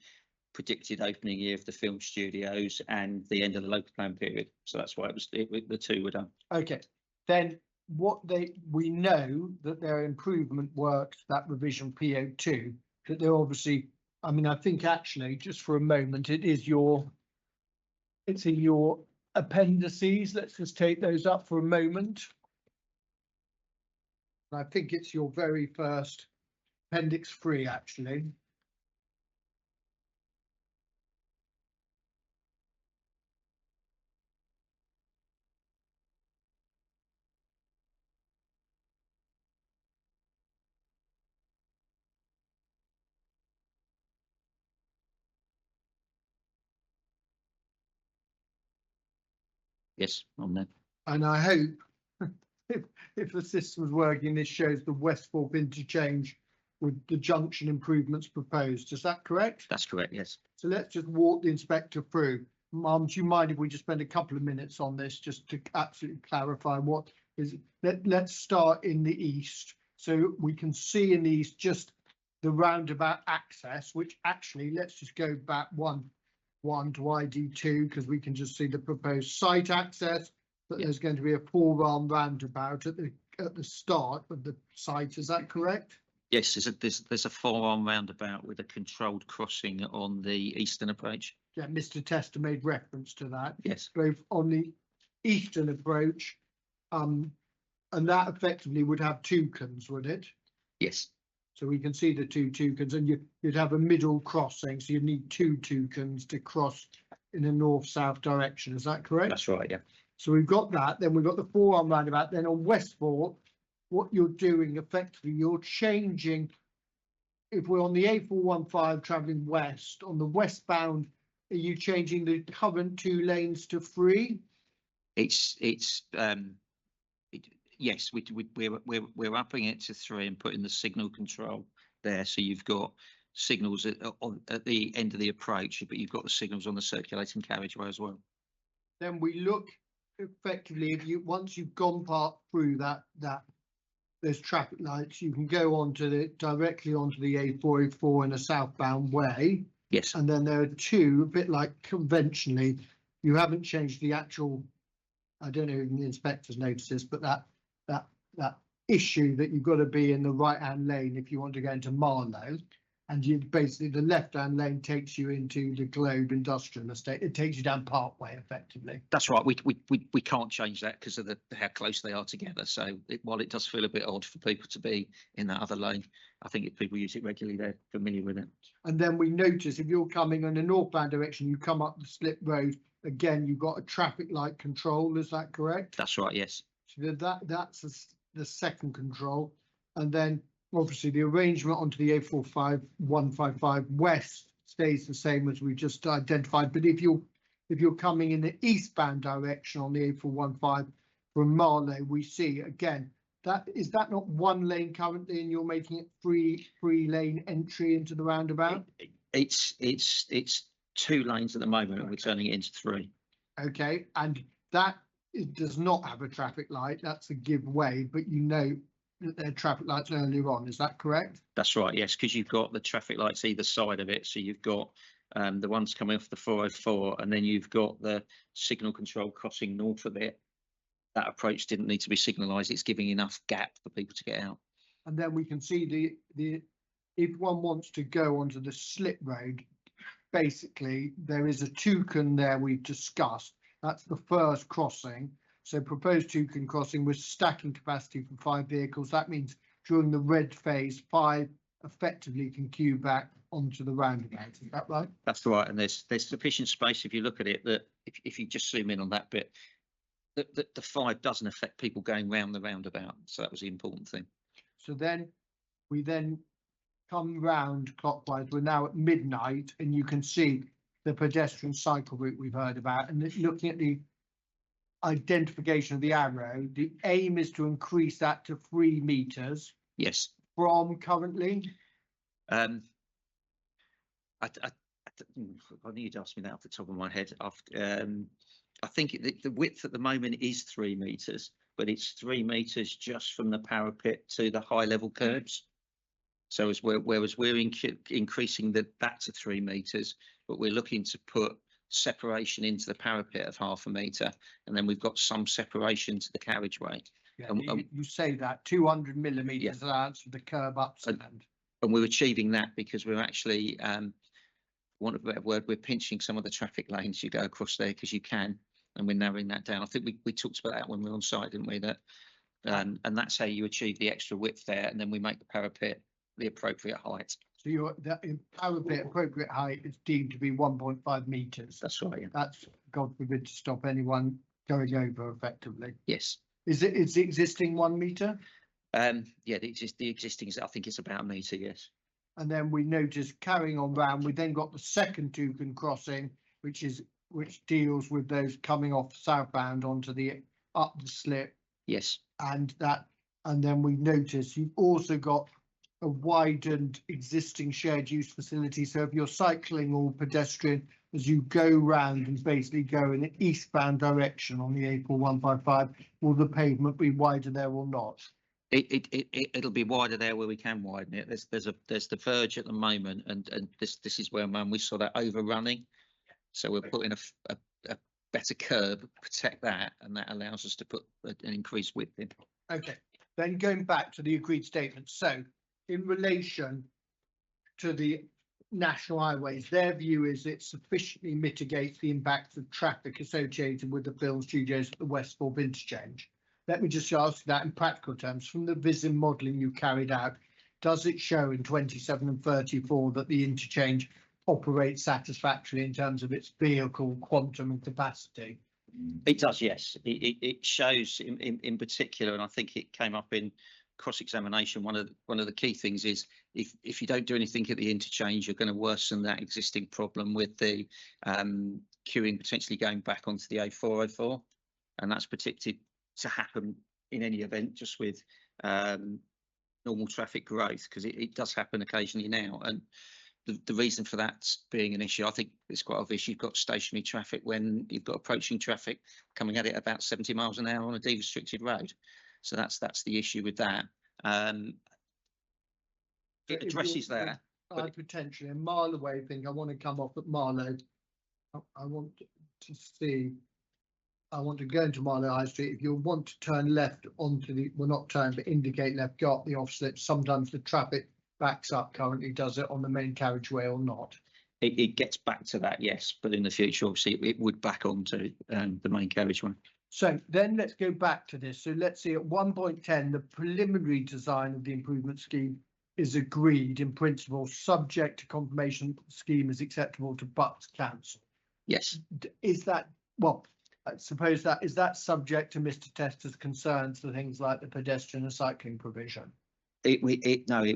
predicted opening year of the film studios and the end of the local plan period. So that's why the two were done. Okay. Then we know that there are improvement works, that revision PO2, that they're obviously, I mean, I think actually just for a moment, it's in your appendices. Let's just take those up for a moment. I think it's your very first appendix 3, actually. Yes, on there. And I hope if the system's working, this shows the Westthorpe interchange with the junction improvements proposed. Is that correct? That's correct, yes. So let's just walk the inspector through. Mum, do you mind if we just spend a couple of minutes on this just to absolutely clarify what is, let's start in the east. So we can see in the east just the roundabout access, which actually, let's just go back one to ID2 because we can just see the proposed site access, but there's going to be a 4-arm roundabout at the start of the site. Is that correct? Yes, there's a 4-arm roundabout with a controlled crossing on the eastern approach. Yeah, Mr. Tester made reference to that. Yes, Both on the eastern approach, and that effectively would have toucans, would it? yes, So we can see the 2 toucans, and you'd have a middle crossing, so you'd need 2 toucans to cross in a north-south direction. Is that correct? that's right, yeah. So we've got that. Then we've got the 4-arm roundabout. Then on Westthorpe, what you're doing effectively, you're changing. If we're on the A415 travelling west, on the westbound, are you changing the current 2 lanes to 3? Yes, we're upping it to 3 and putting the signal control there. So you've got signals at the end of the approach, but you've got the signals on the circulating carriageway as well. Then we look effectively, if you once you've gone through that there's traffic lights, you can go directly onto the A404 in a southbound way. Yes, And then there are 2, a bit like conventionally, you haven't changed the actual, I don't know if the inspectors notice this, but that issue that you've got to be in the right-hand lane if you want to go into Marlow. And you basically, the left-hand lane takes you into the Globe Industrial Estate. It takes you down Parkway effectively. that's right. We can't change that because of how close they are together. So while it does feel a bit odd for people to be in that other lane, I think if people use it regularly, they're familiar with it. And then we notice if you're coming in a northbound direction, you come up the slip road, again, you've got a traffic light control. Is that correct? That's right, yes. So that's the second control. And then obviously the arrangement onto the A45 155 west stays the same as we just identified. But if you're coming in the eastbound direction on the A415 from Marlow, we see again is that not 1 lane currently, and you're making it 3-lane entry into the roundabout? It's 2 lanes at the moment, and we're turning it into 3. Okay, and that does not have a traffic light. That's a give way, but you know that there are traffic lights earlier on. Is that correct? That's right, yes, because you've got the traffic lights either side of it. So you've got the ones coming off the 404, and then you've got the signal control crossing north of it. That approach didn't need to be signalised. It's giving enough gap for people to get out. And then we can see the if one wants to go onto the slip road, basically there is a toucan there we've discussed. That's the first crossing. So proposed toucan crossing with stacking capacity for 5 vehicles. That means during the red phase, 5 effectively can queue back onto the roundabout. Is that right? That's right, and there's sufficient space if you look at it that if you just zoom in on that bit, the 5 doesn't affect people going round the roundabout. So that was the important thing. So then we come round clockwise. We're now at midnight, and you can see the pedestrian cycle route we've heard about. And looking at the identification of the arrow, the aim is to increase that to 3 meters Yes. from currently. I need to ask me that off the top of my head. I think the width at the moment is 3 meters, but it's 3 meters just from the parapet to the high level curbs. So whereas we're increasing that to 3 meters, but we're looking to put separation into the parapet of 0.5 meter, and then we've got some separation to the carriageway. Yeah, you say that 200 millimeters Yeah. allowance for the curb upstand. And we're achieving that because we're actually, want of a better word, we're pinching some of the traffic lanes you go across there because you can. and we're narrowing that down. I think we talked about that when we were on site, didn't we? That and that's how you achieve the extra width there, and then we make the parapet the appropriate height. So that parapet appropriate height is deemed to be 1.5 metres. That's right. Yeah. That's, God forbid, to stop anyone going over effectively. Yes. Is the existing 1 metre? Yeah, the existing is, I think it's about a metre. Yes. And then we noticed carrying on round, we then got the second toucan crossing, which deals with those coming off southbound onto the up the slip. Yes. And then we noticed you've also got a widened existing shared use facility. So if you're cycling or pedestrian, as you go round and basically go in an eastbound direction on the A4155, will the pavement be wider there or not? It'll be wider there where we can widen it. There's the verge at the moment, and this is where we saw that overrunning. So we're putting a better curb, protect that, and that allows us to put an increased width in. Okay, then going back to the agreed statement. So in relation to the national highways, their view is it sufficiently mitigates the impacts of traffic associated with the film studios at the Westthorpe interchange. Let me just ask that in practical terms. From the VISIM modelling you carried out, does it show in 27 and 34 that the interchange operates satisfactorily in terms of its vehicle quantum and capacity? It does, yes. It shows in particular, and I think it came up in cross-examination. One of the key things is if you don't do anything at the interchange, you're going to worsen that existing problem with the queuing potentially going back onto the A404, and that's predicted to happen in any event, just with normal traffic growth, because it does happen occasionally now. And the reason for that being an issue, I think it's quite obvious. You've got stationary traffic when you've got approaching traffic coming at it about 70 miles an hour on a derestricted road. So that's the issue with that. It addresses that. I potentially a mile away think I want to come off at Marlow. I want to go into Marlow High Street. If you want to turn left onto the, well, not turn, but indicate left, go up the off slip. Sometimes the traffic backs up. Currently does it on the main carriageway or not? It gets back to that, yes, but in the future, obviously, it would back onto the main carriageway. So then let's go back to this. So let's see at 1.10, the preliminary design of the improvement scheme is agreed in principle, subject to confirmation that the scheme is acceptable to Bucks Council. Yes. Is that, well, I suppose that, is that subject to Mr. Tester's concerns for things like the pedestrian and cycling provision? It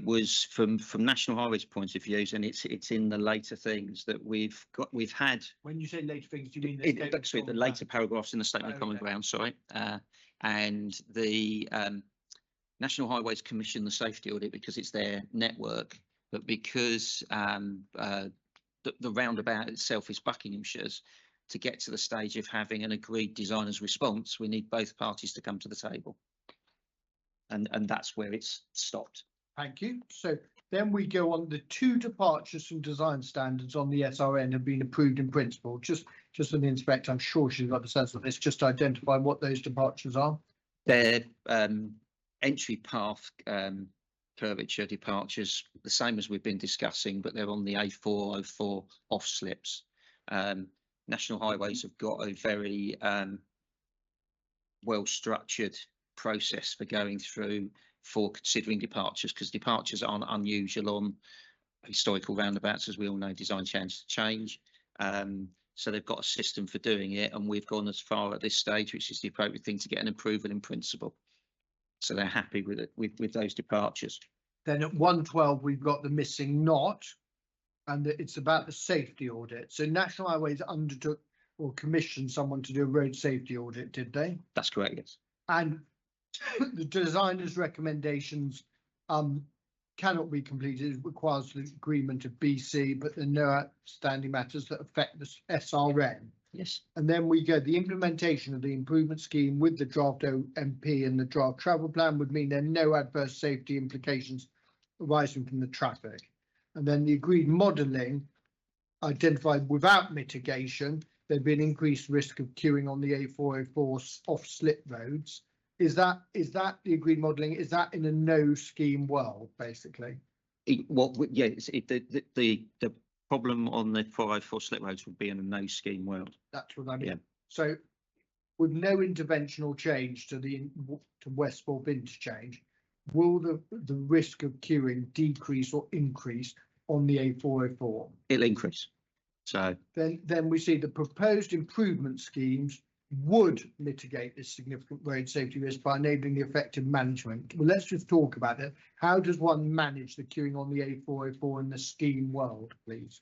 was from National Highways point of view, and it's in the later things that we've had. When you say later things, do you mean the later paragraphs in the statement of common ground? Sorry, and the National Highways commission the safety audit because it's their network, but because the roundabout itself is Buckinghamshire's. To get to the stage of having an agreed designer's response, we need both parties to come to the table. And that's where it's stopped. Thank you. So then we go on, the 2 departures from design standards on the SRN have been approved in principle. Just for the inspector, I'm sure she's got the sense of this, just to identify what those departures are. They're entry path curvature departures, the same as we've been discussing, but they're on the A404 off slips. National Highways have got a very well structured process for going through for considering departures, because departures aren't unusual on historical roundabouts. As we all know, design change. So they've got a system for doing it, and we've gone as far at this stage, which is the appropriate thing, to get an approval in principle. So they're happy with it, with those departures. Then at 112 we've got the missing knot, and it's about the safety audit. So National Highways undertook or commissioned someone to do a road safety audit, did they? That's correct, yes. And the designer's recommendations cannot be completed. It requires the agreement of BC, but there are no outstanding matters that affect the SRN. Yes. And then we go, the implementation of the improvement scheme with the draft OMP and the draft travel plan would mean there are no adverse safety implications arising from the traffic. And then the agreed modelling identified without mitigation, there'd be an increased risk of queuing on the A404 off slip roads. Is that the agreed modelling? Is that in a no scheme world, basically? The problem on the 404 slip roads would be in a no scheme world. That's what I mean. Yeah. So with no interventional change to to Westthorpe interchange, will the risk of queuing decrease or increase on the A404? It'll increase. So Then we see the proposed improvement schemes would mitigate this significant road safety risk by enabling the effective management. Well, let's just talk about it. How does one manage the queuing on the A404 in the scheme world, please?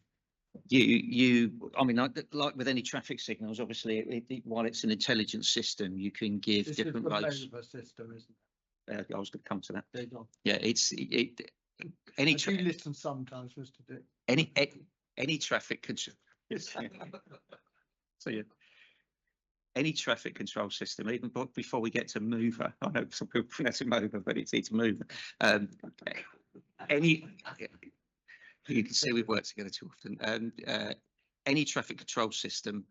I mean, like with any traffic signals, obviously, while it's an intelligent system, you can give This different is the roads. MOVA system, isn't I was going to come to that. it? There you go. Yeah, any I do listen sometimes, Mr. Dick. any traffic control. So yeah, any traffic control system, even before we get to mover. I know some people pronounce it mover, but it's mover. You can see we've worked together too often. Any traffic control system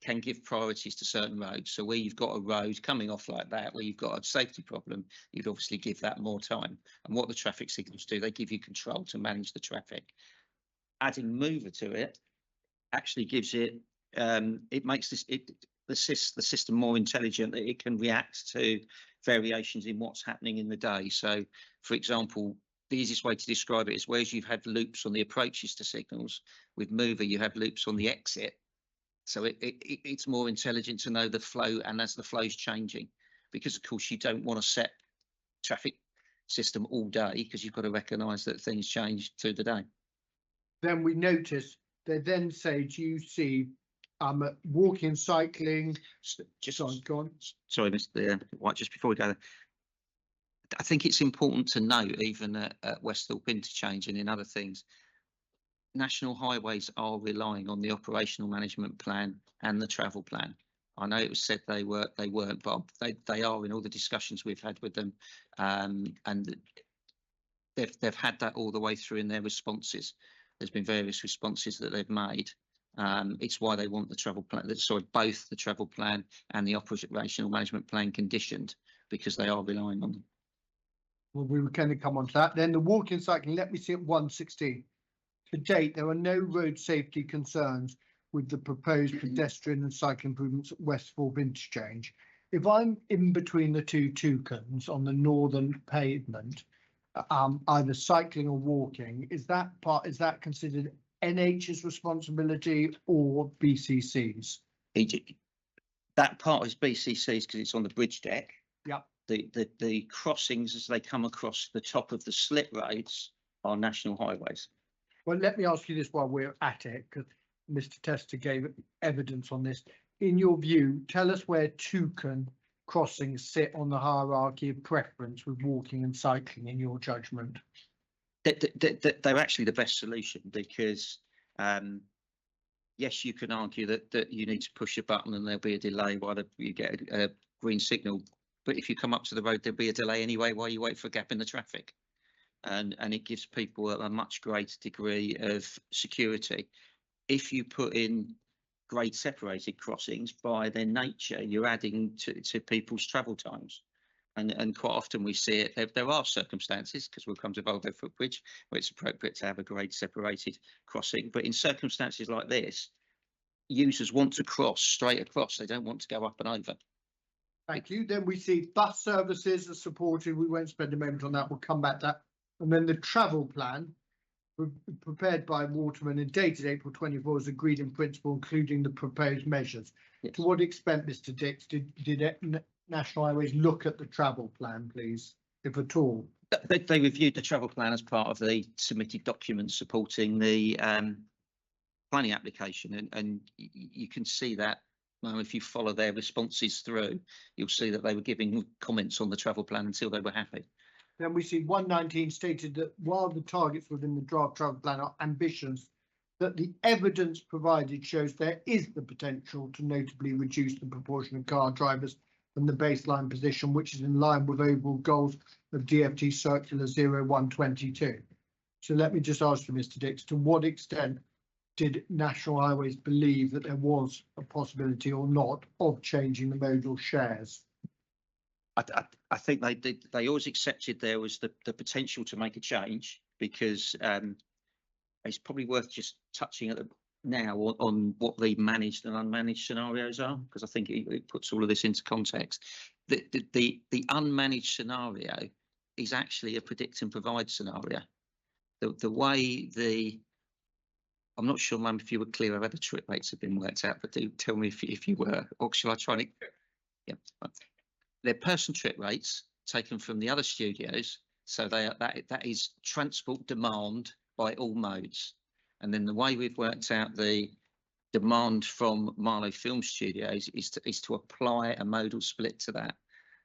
can give priorities to certain roads. So where you've got a road coming off like that, where you've got a safety problem, you'd obviously give that more time. And what the traffic signals do, they give you control to manage the traffic. Adding mover to it actually gives it, it makes the system more intelligent, that it can react to variations in what's happening in the day. So, for example, the easiest way to describe it is whereas you've had loops on the approaches to signals, with mover you have loops on the exit. So it's more intelligent to know the flow, and as the flow's changing, because of course you don't want to set traffic system all day, because you've got to recognise that things change through the day. Then we notice they then say, do you see walking, cycling? Just Go on. Sorry, Mr. White, just before we go there, I think it's important to note, even at Westthorpe interchange and in other things, national highways are relying on the operational management plan and the travel plan. I know it was said they weren't, but they are in all the discussions we've had with them, and they've had that all the way through in their responses. There's been various responses that they've made. It's why they want the travel plan, sorry, both the travel plan and the operational management plan conditioned, because they are relying on them. Well, we were going to come on to that. Then the walking, cycling, let me see at 116. To date, there are no road safety concerns with the proposed pedestrian and cycling improvements at Westthorpe interchange. If I'm in between the two toucans on the northern pavement, either cycling or walking, is that considered NH's responsibility or BCC's? That part is BCC's because it's on the bridge deck. Yep. The crossings as they come across the top of the slip roads are national highways. Well, let me ask you this while we're at it, because Mr. Tester gave evidence on this. In your view, tell us where toucan crossings sit on the hierarchy of preference with walking and cycling, in your judgment. They're actually the best solution, because yes, you can argue that you need to push a button and there'll be a delay while you get a green signal, but if you come up to the road, there'll be a delay anyway while you wait for a gap in the traffic. And it gives people a much greater degree of security. If you put in grade separated crossings, by their nature, you're adding to people's travel times. And quite often we see it, there are circumstances, because we'll come to Volvo Footbridge, where it's appropriate to have a grade separated crossing. But in circumstances like this, users want to cross straight across. They don't want to go up and over. Thank you. Then we see bus services are supported. We won't spend a moment on that. We'll come back to that. And then the travel plan prepared by Waterman and dated April 24 is agreed in principle, including the proposed measures. Yes. To what extent, Mr. Dix, did National Highways look at the travel plan, please, if at all? They reviewed the travel plan as part of the submitted documents supporting the planning application, and you can see that. If you follow their responses through, you'll see that they were giving comments on the travel plan until they were happy. Then we see 119 stated that while the targets within the draft travel plan are ambitious, that the evidence provided shows there is the potential to notably reduce the proportion of car drivers from the baseline position, which is in line with overall goals of DfT Circular 0122. So let me just ask you, Mr. Dix, to what extent did National Highways believe that there was a possibility or not of changing the modal shares? I think they did. They always accepted there was the potential to make a change, because it's probably worth just touching at now on what the managed and unmanaged scenarios are, because I think it puts all of this into context. The unmanaged scenario is actually a predict and provide scenario. The way I'm not sure, Mum, if you were clear of how the trip rates have been worked out, but do tell me if you were, or shall I try and? Yeah, they're person trip rates taken from the other studios, so that is transport demand by all modes. And then the way we've worked out the demand from Marlow Film Studios is to apply a modal split to that.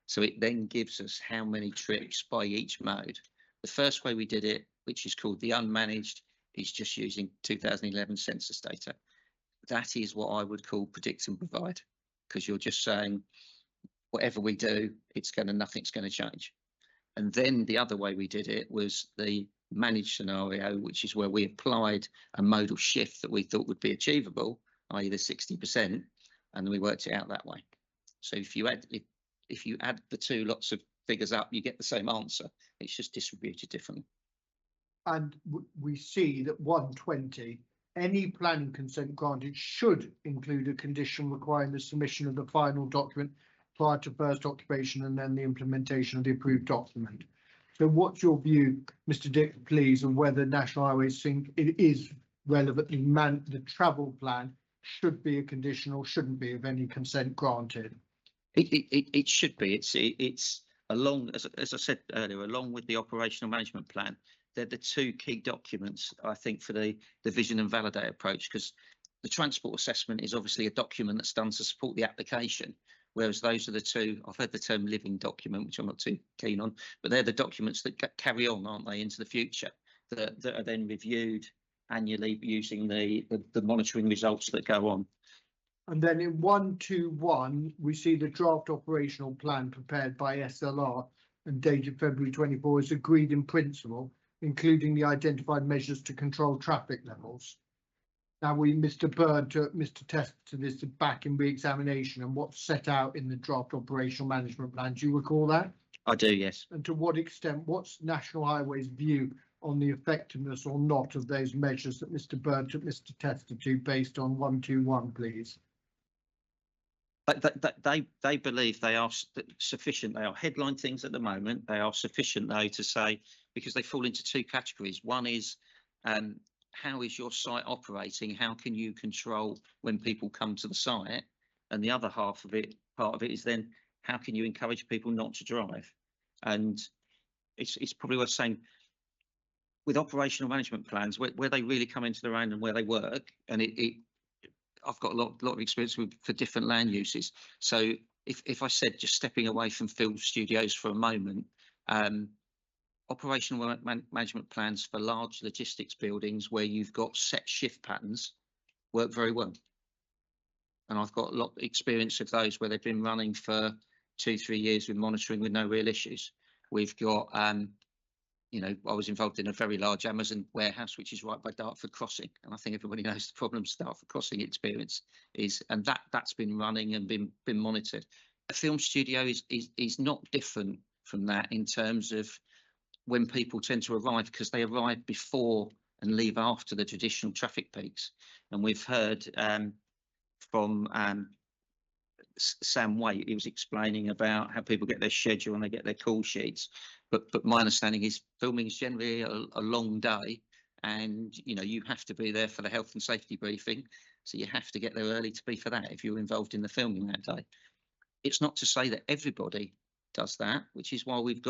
So it then gives us how many trips by each mode. The first way we did it, which is called the unmanaged, is just using 2011 census data. That is what I would call predict and provide, because you're just saying whatever we do, nothing's going to change. And then the other way we did it was the managed scenario, which is where we applied a modal shift that we thought would be achievable, i.e. the 60%, and then we worked it out that way. So if you add the two lots of figures up, you get the same answer. It's just distributed differently. And we see that 120, any planning consent granted should include a condition requiring the submission of the final document prior to first occupation and then the implementation of the approved document. So what's your view, Mr. Dick, please, on whether National Highways think it is relevantly the travel plan should be a condition or shouldn't be of any consent granted? It should be. It's along, as I said earlier, along with the operational management plan. They're the two key documents, I think, for the vision and validate approach, because the transport assessment is obviously a document that's done to support the application, whereas those are the two, I've heard the term living document, which I'm not too keen on, but they're the documents that carry on, aren't they, into the future, that are then reviewed annually using the monitoring results that go on. And then in 121, we see the draft operational plan prepared by SLR and dated February 24 is agreed in principle, including the identified measures to control traffic levels. Now Mr. Bird took Mr. Tester to this back in re-examination and what's set out in the draft operational management plan. Do you recall that? I do, yes. And to what extent, what's National Highways' view on the effectiveness or not of those measures that Mr. Bird took Mr. Tester to based on 121, please? But they believe they are sufficient. They are headline things at the moment. They are sufficient, though, to say, because they fall into two categories. One is how is your site operating? How can you control when people come to the site? And the other part of it is then how can you encourage people not to drive? And it's probably worth saying with operational management plans where they really come into their own and where they work, and I've got a lot of experience for different land uses. So if I said, just stepping away from film studios for a moment, operational management plans for large logistics buildings where you've got set shift patterns work very well. And I've got a lot of experience of those where they've been running for 2-3 years with monitoring with no real issues. We've got, you know, I was involved in a very large Amazon warehouse, which is right by Dartford Crossing. And I think everybody knows the problems Dartford Crossing experience is, and that's been running and been monitored. A film studio is not different from that in terms of when people tend to arrive, because they arrive before and leave after the traditional traffic peaks. And we've heard from Sam Waite, he was explaining about how people get their schedule and they get their call sheets. But my understanding is filming is generally a long day, and you know you have to be there for the health and safety briefing, so you have to get there early to be for that if you're involved in the filming that day. It's not to say that everybody does that, which is why we've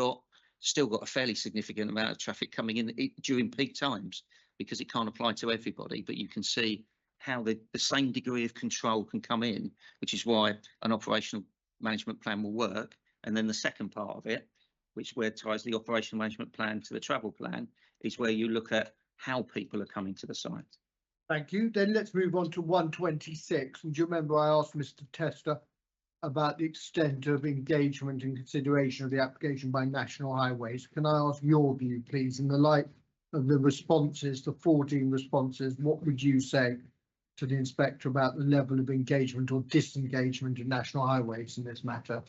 still got a fairly significant amount of traffic coming in during peak times, because it can't apply to everybody. But you can see how the same degree of control can come in, which is why an operational management plan will work. And then the second part of it, which where ties the operational management plan to the travel plan, is where you look at how people are coming to the site. Thank you. Then let's move on to 126. And do you remember I asked Mr. Tester about the extent of engagement and consideration of the application by National Highways? Can I ask your view, please, in the light of the responses, the 14 responses, what would you say to the inspector about the level of engagement or disengagement of National Highways in this matter?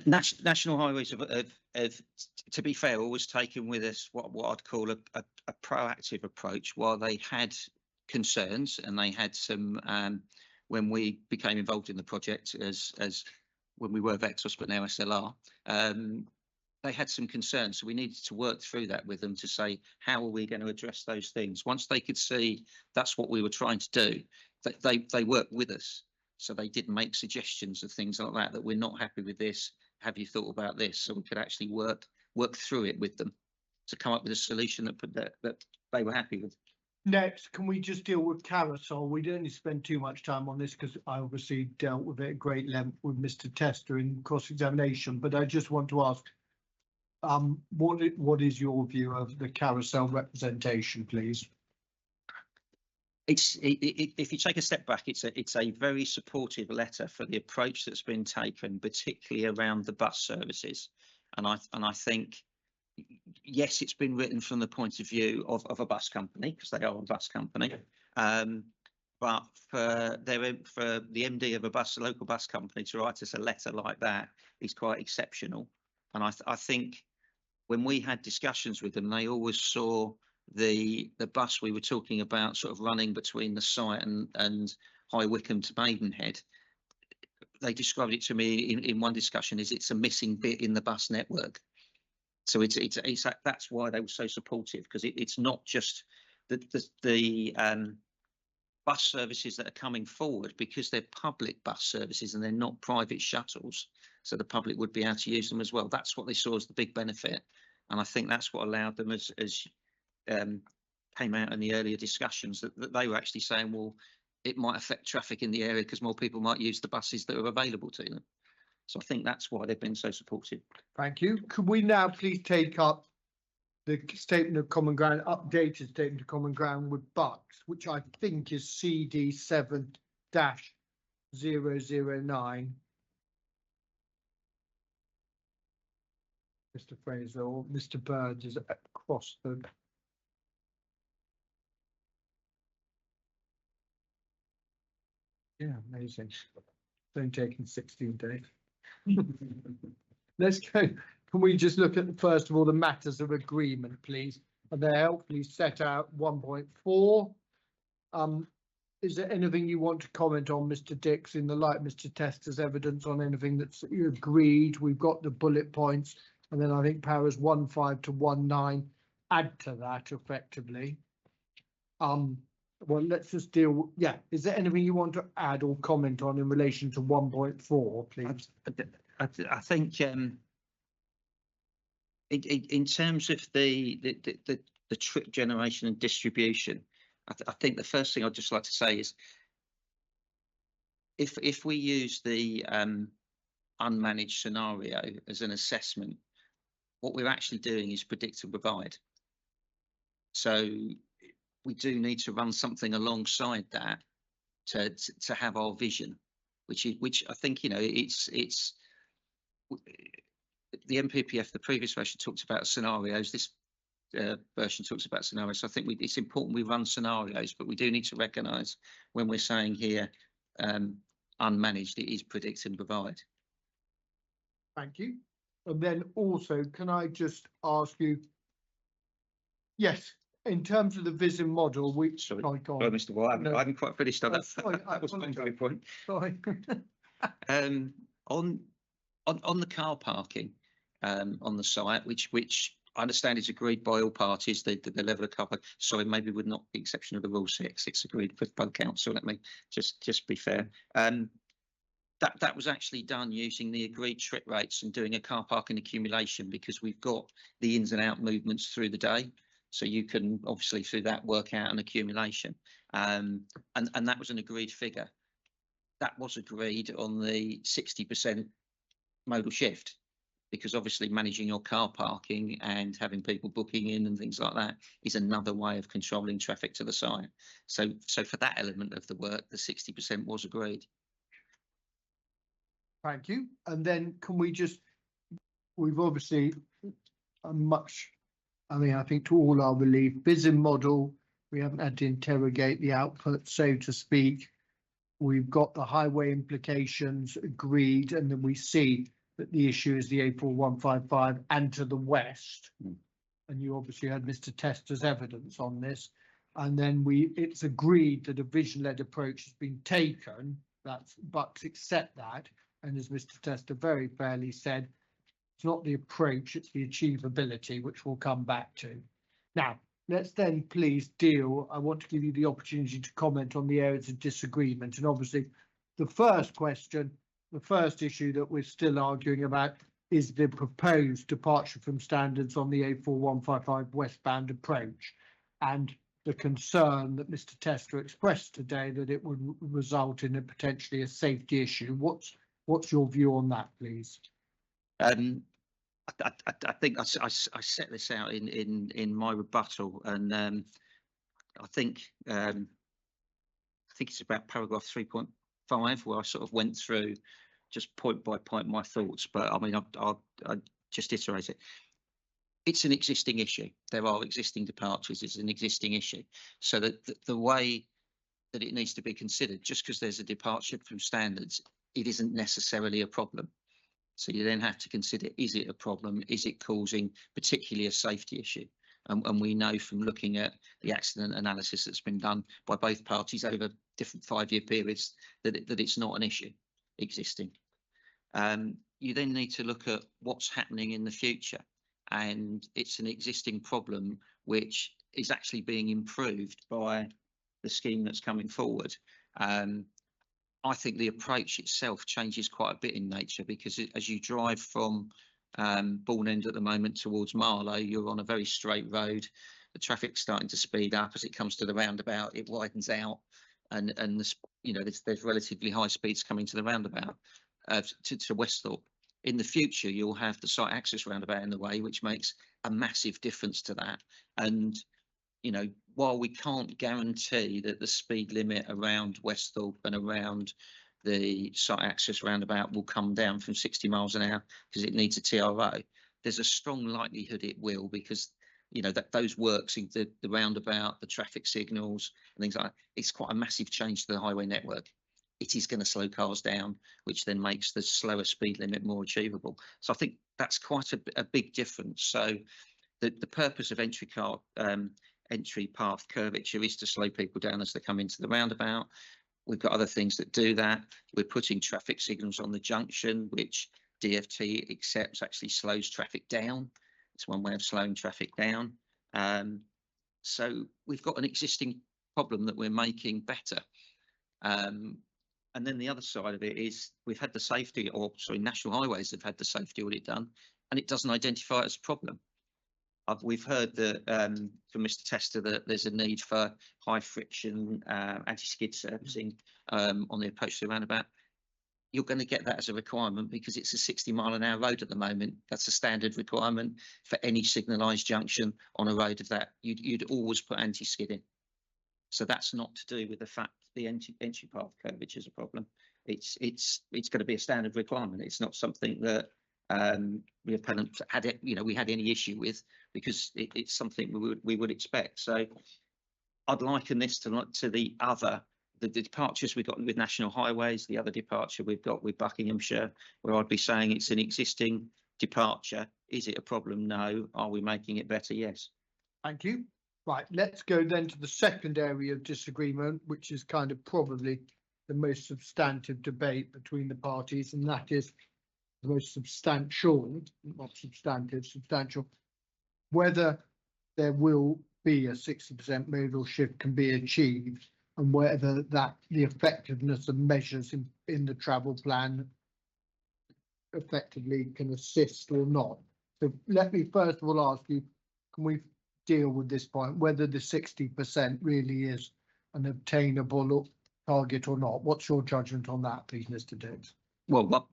National Highways have, to be fair, always taken with us what I'd call a proactive approach. While they had concerns, and they had some when we became involved in the project as when we were Vectos but now SLR. They had some concerns, so we needed to work through that with them to say, how are we going to address those things? Once they could see that's what we were trying to do, they worked with us. So they did make suggestions of things like that, that we're not happy with this. Have you thought about this? So we could actually work through it with them to come up with a solution that they were happy with. Next, can we just deal with carousel? We don't need to spend too much time on this because I obviously dealt with it at great length with Mr. Tester in cross-examination, but I just want to ask, what is your view of the carousel representation, please? If you take a step back, it's a very supportive letter for the approach that's been taken, particularly around the bus services, and I think, yes, it's been written from the point of view of a bus company, because they are a bus company, but for the MD of a local bus company to write us a letter like that is quite exceptional. And I think when we had discussions with them, they always saw the bus we were talking about sort of running between the site and High Wycombe to Maidenhead. They described it to me in one discussion as it's a missing bit in the bus network. So that's why they were so supportive, because it's not just the bus services that are coming forward, because they're public bus services and they're not private shuttles, so the public would be able to use them as well. That's what they saw as the big benefit, and I think that's what allowed them, as came out in the earlier discussions, that they were actually saying, well, it might affect traffic in the area because more people might use the buses that are available to them. So I think that's why they've been so supportive. Thank you. Could we now please take up the statement of common ground, updated statement of common ground with Bucks, which I think is CD 7-009. Mr. Fraser or Mr. Birds is across the. Yeah, amazing. It's only taken 16 days. Let's go. Can we just look at, first of all, the matters of agreement, please? And they're helpfully set out 1.4. Is there anything you want to comment on, Mr. Dix, in the light of Mr. Tester's evidence on anything that's you agreed? We've got the bullet points, and then I think paras 1.5 to 1.9 add to that effectively. Well, let's just deal. Yeah, is there anything you want to add or comment on in relation to 1.4, please? I think in terms of the trip generation and distribution, I think the first thing I'd just like to say is, if we use the unmanaged scenario as an assessment, what we're actually doing is predict and provide. So we do need to run something alongside that to have our vision, which I think, it's the MPPF, the previous version talked about scenarios. This version talks about scenarios. So I think it's important we run scenarios, but we do need to recognise when we're saying here unmanaged, it is predict and provide. Thank you. And then also, can I just ask you? Yes, in terms of the vision model, which Sorry, Mr. Wall, I haven't quite finished on that. Sorry, That was my only point. Sorry. On the car parking on the site, which I understand is agreed by all parties, the level of car park. Sorry, maybe with not the exception of the Rule 6, it's agreed with both council. Let me just be fair. That was actually done using the agreed trip rates and doing a car parking accumulation, because we've got the ins and out movements through the day. So you can obviously through that work out an accumulation, and that was an agreed figure. That was agreed on the 60% modal shift, because obviously managing your car parking and having people booking in and things like that is another way of controlling traffic to the site. So for that element of the work, the 60% was agreed. Thank you. And then can we just, we've obviously I think to all our relief, vision model, we haven't had to interrogate the output, so to speak. We've got the highway implications agreed, and then we see that the issue is the A4155 and to the west. And you obviously had Mr. Tester's evidence on this. and then it's agreed that a vision-led approach has been taken. That's Bucks accept that, and as Mr. Tester very fairly said, it's not the approach, it's the achievability, which we'll come back to. Now, let's then please deal. I want to give you the opportunity to comment on the areas of disagreement, and obviously the first question, the first issue that we're still arguing about is the proposed departure from standards on the A4155 westbound approach, and the concern that Mr. Tester expressed today that it would result in potentially a safety issue. What's your view on that, please? I think I set this out in my rebuttal, and I think it's about paragraph 3.5 where I sort of went through just point by point my thoughts. But I mean, I'll just iterate it. It's an existing issue. There are existing departures. It's an existing issue. So that the way that it needs to be considered, just because there's a departure from standards, it isn't necessarily a problem. So you then have to consider, is it a problem? Is it causing particularly a safety issue? And we know from looking at the accident analysis that's been done by both parties over different 5-year periods that it's not an issue existing. You then need to look at what's happening in the future. And it's an existing problem which is actually being improved by the scheme that's coming forward. I think the approach itself changes quite a bit in nature, because as you drive from Bourne End at the moment towards Marlow, you're on a very straight road. The traffic's starting to speed up. As it comes to the roundabout, it widens out, and there's relatively high speeds coming to the roundabout to Westhorpe. In the future, you'll have the site access roundabout in the way, which makes a massive difference to that. And while we can't guarantee that the speed limit around Westhorpe and around the site access roundabout will come down from 60 miles an hour because it needs a TRO, there's a strong likelihood it will, because that those works in the roundabout, the traffic signals and things like that, it's quite a massive change to the highway network. It is going to slow cars down, which then makes the slower speed limit more achievable. So I think that's quite a big difference. So the purpose of entry path curvature is to slow people down as they come into the roundabout. We've got other things that do that. We're putting traffic signals on the junction, which DFT accepts actually slows traffic down. It's one way of slowing traffic down. So we've got an existing problem that we're making better. And then the other side of it is we've had the National Highways have had the safety audit done, and it doesn't identify it as a problem. We've heard that from Mr. Tester that there's a need for high friction anti-skid surfacing on the approach to the roundabout. You're going to get that as a requirement because it's a 60-mile-an-hour road at the moment. That's a standard requirement for any signalised junction on a road of that. You'd always put anti-skid in. So that's not to do with the fact the entry path curvature is a problem. It's going to be a standard requirement. It's not something that the appellant had we had any issue with, because it's something we would expect. So I'd liken this to the departures we've got with National Highways, the other departure we've got with Buckinghamshire, where I'd be saying it's an existing departure. Is it a problem? No. Are we making it better? Yes. Thank you. Right, let's go then to the second area of disagreement, which is kind of probably the most substantive debate between the parties, and that is the most substantial, not substantive, substantial, whether there will be a 60% modal shift can be achieved, and whether that the effectiveness of measures in the travel plan effectively can assist or not. So let me first of all ask you, can we deal with this point, whether the 60% really is an obtainable target or not? What's your judgment on that, please, Mr. Dix? Well,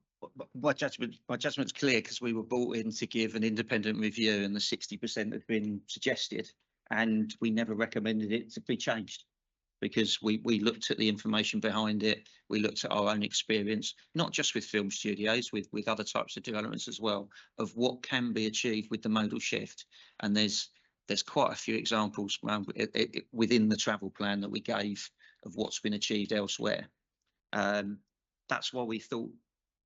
my judgment's clear, because we were brought in to give an independent review, and the 60% had been suggested, and we never recommended it to be changed, because we looked at the information behind it. We looked at our own experience, not just with film studios, with other types of developments as well, of what can be achieved with the modal shift. And there's quite a few examples within the travel plan that we gave of what's been achieved elsewhere. That's why we thought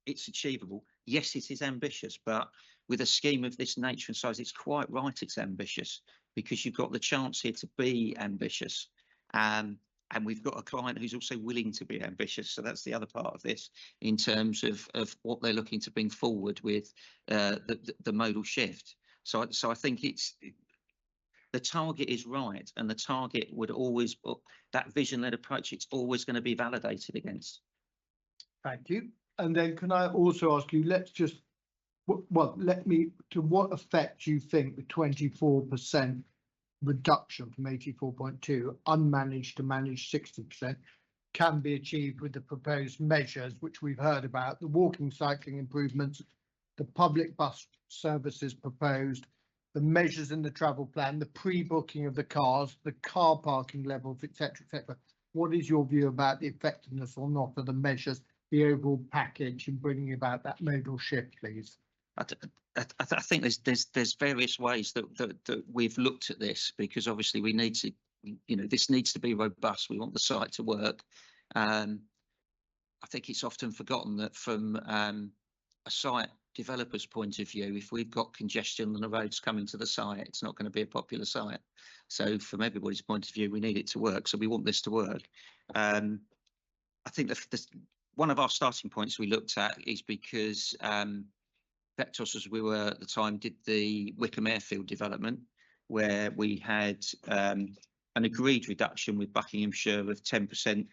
it's achievable. Yes, it is ambitious, but with a scheme of this nature and size, it's quite right, it's ambitious, because you've got the chance here to be ambitious. And we've got a client who's also willing to be ambitious. So that's the other part of this in terms of what they're looking to bring forward with the modal shift. So I think the target is right, and the target would always, that vision-led approach, it's always going to be validated against. Thank you. And then can I also ask you, let's just, well, to what effect do you think the 24% reduction from 84.2 unmanaged to managed 60% can be achieved with the proposed measures which we've heard about, the walking cycling improvements, the public bus services proposed, the measures in the travel plan, the pre-booking of the cars, the car parking levels, etc., etc. What is your view about the effectiveness or not of the measures, the overall package, in bringing about that modal shift, please? I think there's various ways that we've looked at this, because obviously we need to, this needs to be robust. We want the site to work. I think it's often forgotten that from a site developer's point of view, if we've got congestion on the roads coming to the site, it's not going to be a popular site. So from everybody's point of view, we need it to work. So we want this to work. I think one of our starting points we looked at is because Vectos, as we were at the time, did the Wickham Airfield development, where we had an agreed reduction with Buckinghamshire of 10%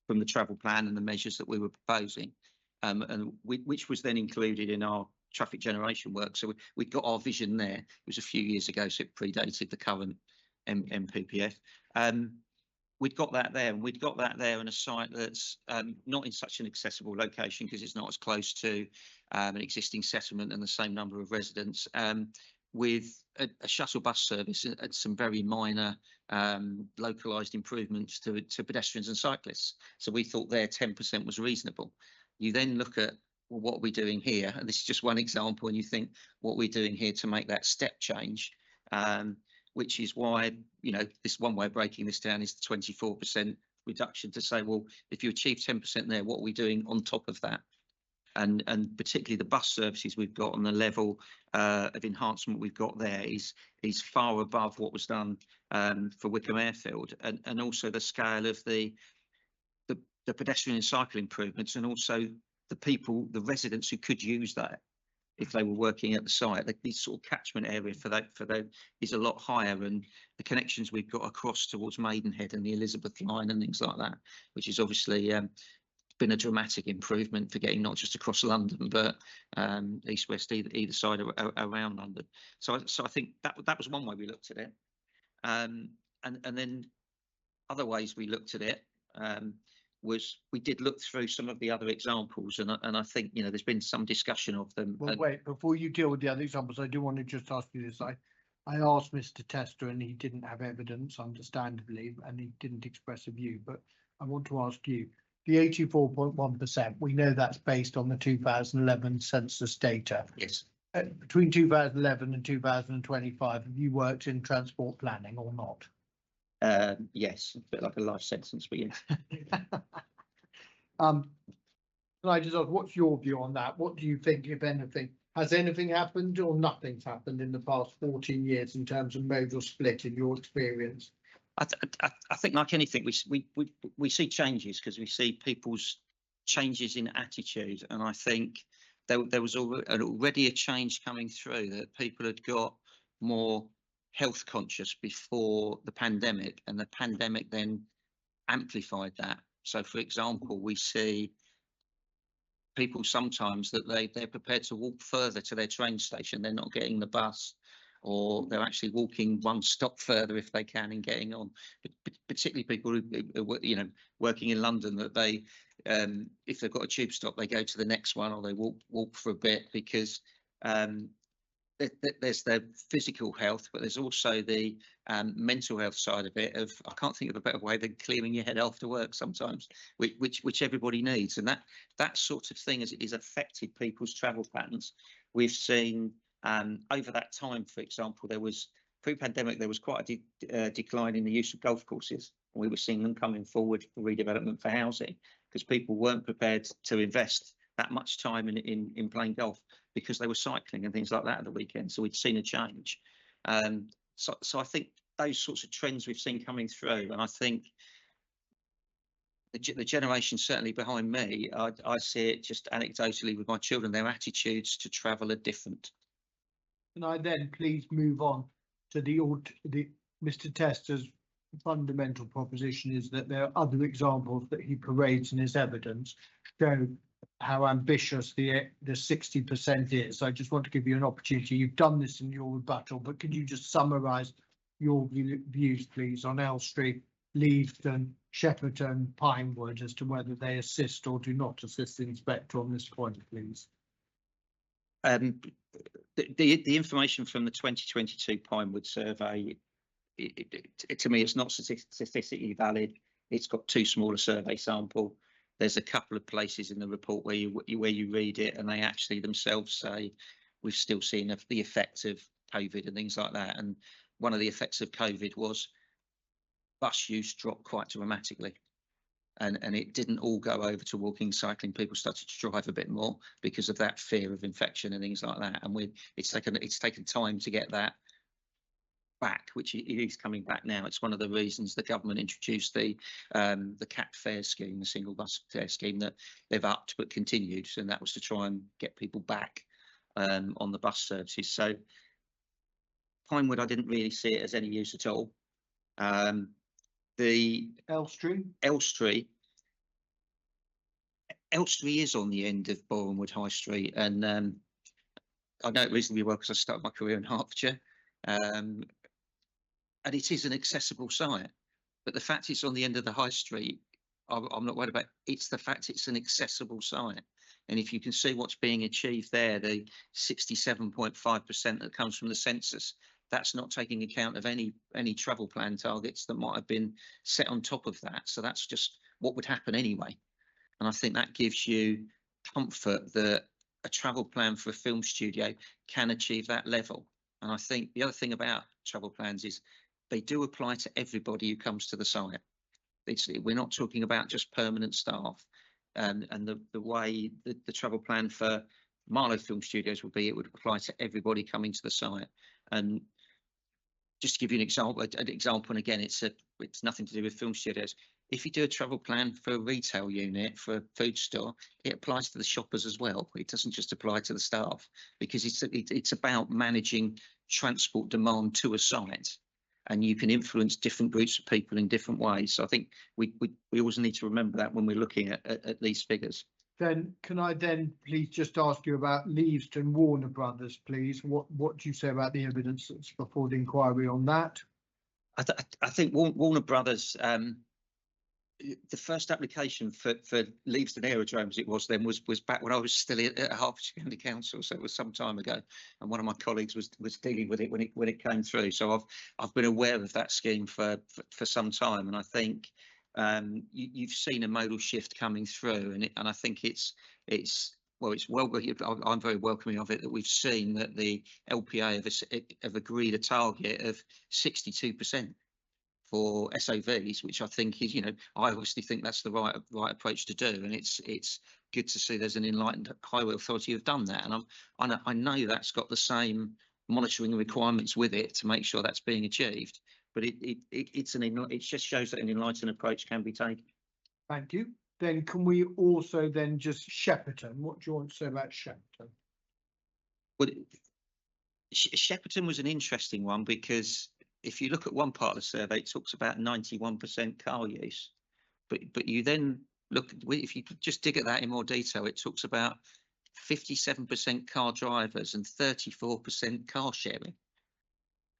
from the travel plan and the measures that we were proposing, which was then included in our traffic generation work. So we got our vision there. It was a few years ago, so it predated the current MPPF. We'd got that there, and we'd got that there in a site that's not in such an accessible location, because it's not as close to an existing settlement and the same number of residents, with a shuttle bus service and some very minor localised improvements to pedestrians and cyclists. So we thought there 10% was reasonable. You then look at, well, what are we doing here? And this is just one example, and you think, what we're doing here to make that step change, which is why, this one way of breaking this down is the 24% reduction, to say, well, if you achieve 10% there, what are we doing on top of that? And particularly the bus services we've got, on the level of enhancement we've got there is far above what was done for Wickham Airfield, and also the scale of the pedestrian and cycle improvements, and also the residents who could use that if they were working at the site. The sort of catchment area for that is a lot higher, and the connections we've got across towards Maidenhead and the Elizabeth line and things like that, which is obviously been a dramatic improvement for getting not just across London, but east west either side around London. So I think that was one way we looked at it, and then other ways we looked at it was we did look through some of the other examples, and I think there's been some discussion of them. Well, wait, before you deal with the other examples, I do want to just ask you this. I asked Mr. Tester, and he didn't have evidence, understandably, and he didn't express a view, but I want to ask you, the 84.1%, we know that's based on the 2011 census data. Yes. Between 2011 and 2025, have you worked in transport planning or not? Yes, a bit like a life sentence, but yes. Can I just ask, what's your view on that? What do you think, if anything, has anything happened or nothing's happened in the past 14 years in terms of modal split, in your experience? I think, like anything, we see changes, because we see people's changes in attitude, and I think there was already a change coming through, that people had got more health conscious before the pandemic, and the pandemic then amplified that. So, for example, we see people sometimes that they're prepared to walk further to their train station. They're not getting the bus, or they're actually walking one stop further if they can and getting on. But particularly people who working in London, that they if they've got a tube stop, they go to the next one, or they walk for a bit, because there's their physical health, but there's also the mental health side of it. I can't think of a better way than clearing your head after work sometimes, which everybody needs, and that sort of thing is affected people's travel patterns. We've seen over that time, for example, there was pre-pandemic, there was quite a decline in the use of golf courses. We were seeing them coming forward for redevelopment for housing, because people weren't prepared to invest that much time in playing golf because they were cycling and things like that at the weekend. So we'd seen a change. So I think those sorts of trends we've seen coming through, and I think the generation certainly behind me, I see it just anecdotally with my children, their attitudes to travel are different. Can I then please move on to the Mr. Tester's fundamental proposition is that there are other examples that he parades in his evidence show how ambitious the 60% is. I just want to give you an opportunity. You've done this in your rebuttal, but could you just summarise your views, please, on Elstree, Leavesden, Shepperton, Pinewood, as to whether they assist or do not assist the inspector on this point, please? The information from the 2022 Pinewood survey, to me, it's not statistically valid. It's got too small a survey sample. There's a couple of places in the report where you read it and they actually themselves say we've still seen the effects of COVID and things like that. And one of the effects of COVID was bus use dropped quite dramatically. And it didn't all go over to walking, cycling. People started to drive a bit more because of that fear of infection and things like that. And it's taken time to get that back, which it is coming back now. It's one of the reasons the government introduced the capped fare scheme, the single bus fare scheme that they've upped but continued, and that was to try and get people back on the bus services. So Pinewood, I didn't really see it as any use at all. The Elstree is on the end of Borehamwood High Street, and I know it reasonably well because I started my career in Hertfordshire. And it is an accessible site, but the fact it's on the end of the high street, I'm not worried about. It's the fact it's an accessible site, and if you can see what's being achieved there, the 67.5% that comes from the census, that's not taking account of any travel plan targets that might have been set on top of that. So that's just what would happen anyway, and I think that gives you comfort that a travel plan for a film studio can achieve that level. And I think the other thing about travel plans is they do apply to everybody who comes to the site. We're not talking about just permanent staff. And the way the travel plan for Marlow Film Studios would be, it would apply to everybody coming to the site. And just to give you an example, and again, it's nothing to do with film studios. If you do a travel plan for a retail unit, for a food store, it applies to the shoppers as well. It doesn't just apply to the staff, because it's about managing transport demand to a site, and you can influence different groups of people in different ways. So I think we always need to remember that when we're looking at these figures. Then can I then please just ask you about Leavesden Warner Brothers, please? What do you say about the evidence that's before the inquiry on that? I think Warner Brothers, the first application for Leavesden Aerodromes, it was then, was back when I was still at Hertfordshire County Council, so it was some time ago, and one of my colleagues was dealing with it when it came through. So I've been aware of that scheme for some time, and I think you've seen a modal shift coming through, and I think it's well, I'm very welcoming of it, that we've seen that the LPA have agreed a target of 62% for SOVs, which I think is, I obviously think that's the right approach to do, and it's good to see there's an enlightened highway authority who've done that, and I know that's got the same monitoring requirements with it to make sure that's being achieved. But it just shows that an enlightened approach can be taken. Thank you. Then can we also then just Shepperton? What do you want to say about Shepperton? Well, Shepperton was an interesting one, because if you look at one part of the survey, it talks about 91% car use, but you then look, if you just dig at that in more detail, it talks about 57% car drivers and 34% car sharing.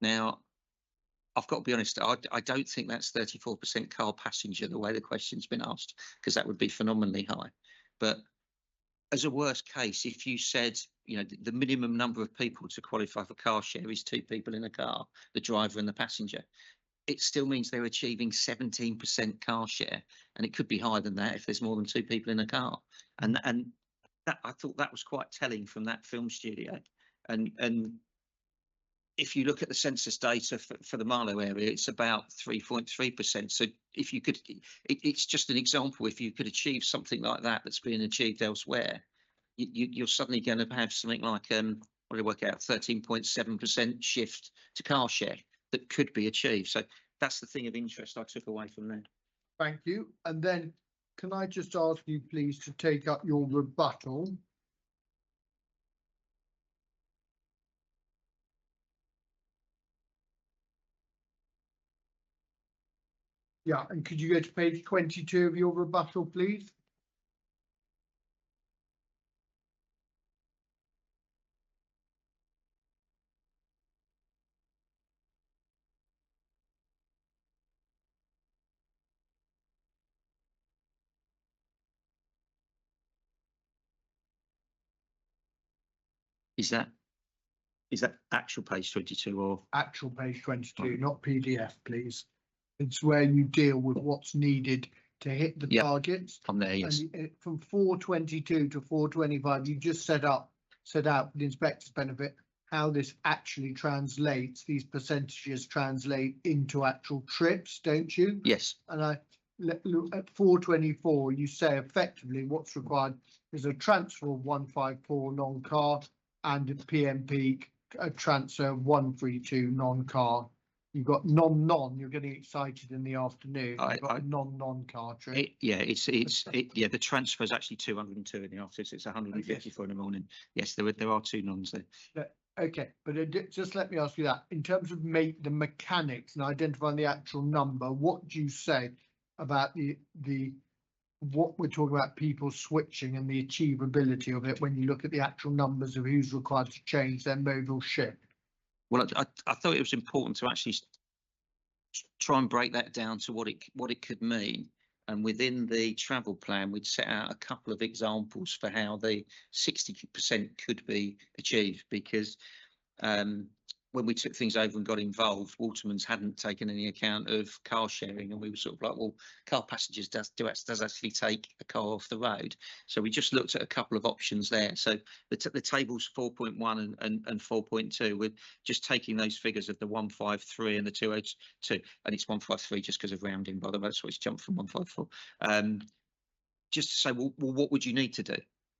Now, I've got to be honest, I don't think that's 34% car passenger, the way the question's been asked, because that would be phenomenally high. But as a worst case, if you said, the minimum number of people to qualify for car share is 2 people in a car, the driver and the passenger, it still means they're achieving 17% car share, and it could be higher than that if there's more than 2 people in a car. And that, I thought that was quite telling from that film studio. And if you look at the census data for the Marlow area, it's about 3.3%. So if you could, it's just an example. If you could achieve something like that that's being achieved elsewhere, you're suddenly going to have something like what do you work out, 13.7% shift to car share that could be achieved. So that's the thing of interest I took away from there. Thank you. And then can I just ask you please to take up your rebuttal? Yeah, and could you go to page 22 of your rebuttal, please? Is that actual page 22 or? Actual page 22, not PDF, please. It's where you deal with what's needed to hit the Yep. targets. On there, yes. And from 422 to 425, you just set out for the inspector's benefit how this actually translates, these percentages translate into actual trips, don't you? Yes. And I look at 424, you say effectively what's required is a transfer of 154 non-car and a PMP a transfer of 132 non-car. You've got non-non, you're getting excited in the afternoon. You've got a non-car trip. The transfer is actually 202 in the office. It's 154 in the morning. Yes, there are two nons there. Okay, but just let me ask you that. In terms of the mechanics and identifying the actual number, what do you say about what we're talking about, people switching and the achievability of it when you look at the actual numbers of who's required to change their modal shift? Well, I thought it was important to actually try and break that down to what it could mean. And within the travel plan, we'd set out a couple of examples for how the 60% could be achieved, because when we took things over and got involved, Waterman's hadn't taken any account of car sharing, and we were sort of like, well, car passengers does actually take a car off the road. So we just looked at a couple of options there. So the tables 4.1 and 4.2, we're just taking those figures of the 153 and the 202, and it's 153 just because of rounding, by the way, so it's jumped from 154. Just to say, well, what would you need to do?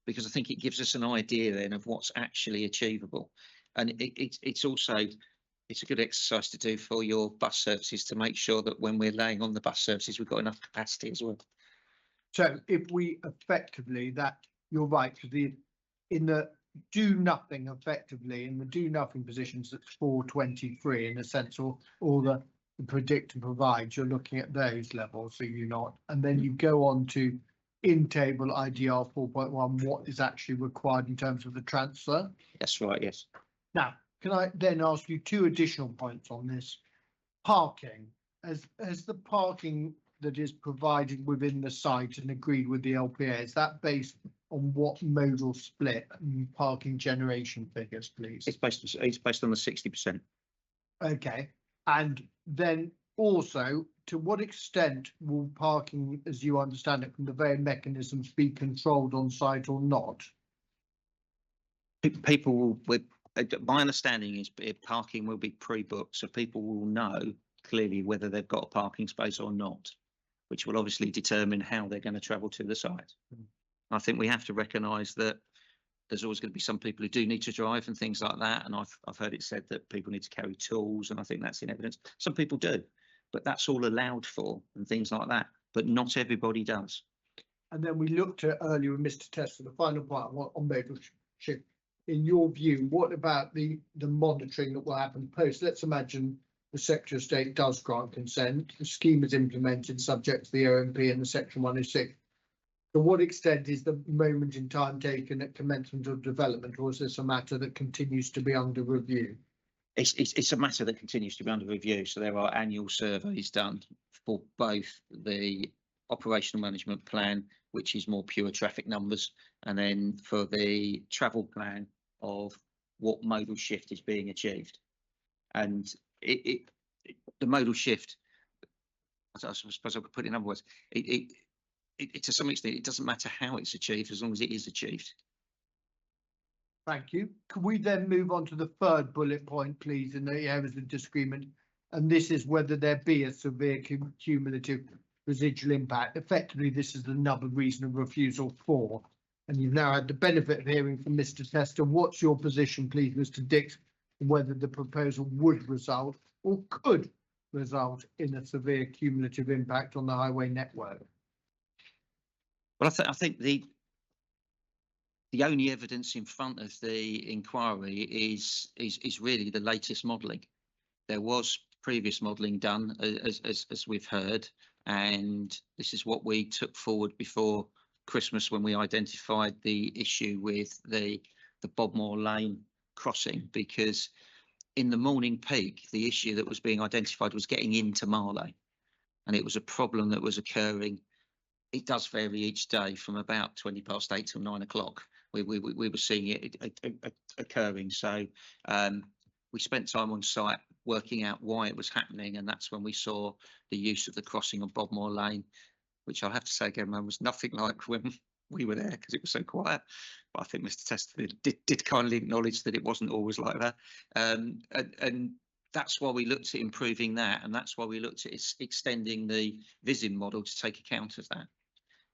Because I think it gives us an idea then of what's actually achievable. And it's also a good exercise to do for your bus services to make sure that when we're laying on the bus services, we've got enough capacity as well. So if we effectively, that you're right, because in the do nothing effectively, in the do nothing positions, that's 423 in a sense, or the predict and provide, you're looking at those levels, so you're not, and then you go on to in table IDR 4.1, what is actually required in terms of the transfer. That's right, yes. Now, can I then ask you two additional points on this? Parking, as the parking that is provided within the site and agreed with the LPA, is that based on what modal split and parking generation figures, please? It's based on the 60%. Okay, and then also, to what extent will parking, as you understand it from the various mechanisms, be controlled on site or not? People will, my understanding is parking will be pre-booked, so people will know clearly whether they've got a parking space or not, which will obviously determine how they're going to travel to the site. I think we have to recognise that there's always going to be some people who do need to drive and things like that, and I've heard it said that people need to carry tools, and I think that's in evidence. Some people do, but that's all allowed for and things like that, but not everybody does. And then we looked at earlier with Mr. Tester, the final part on modal shift. In your view, what about the monitoring that will happen post? Let's imagine the Secretary of State does grant consent, the scheme is implemented subject to the OMP and the Section 106. To what extent is the moment in time taken at commencement of development, or is this a matter that continues to be under review? It's a matter that continues to be under review. So there are annual surveys done for both the operational management plan, which is more pure traffic numbers, and then for the travel plan of what modal shift is being achieved. And the modal shift, I suppose I could put it in other words, it to some extent, it doesn't matter how it's achieved as long as it is achieved. Thank you. Can we then move on to the third bullet point, please, in the areas of disagreement? And this is whether there be a severe cumulative residual impact. Effectively, this is another reason of refusal 4. and you've now had the benefit of hearing from Mr. Tester. What's your position, please, Mr. Dix, on whether the proposal would result or could result in a severe cumulative impact on the highway network? Well, I think the only evidence in front of the inquiry is really the latest modelling. There was previous modelling done, as we've heard, and this is what we took forward before Christmas when we identified the issue with the Bobmore Lane crossing, because in the morning peak, the issue that was being identified was getting into Marlow, and it was a problem that was occurring. It does vary each day from about 8:20 till 9 o'clock. We were seeing it occurring. So we spent time on site working out why it was happening, and that's when we saw the use of the crossing on Bobmore Lane, which I'll have to say again, man, was nothing like when we were there because it was so quiet. But I think Mr. Tester did kindly acknowledge that it wasn't always like that. And that's why we looked at improving that, and that's why we looked at extending the VISIM model to take account of that.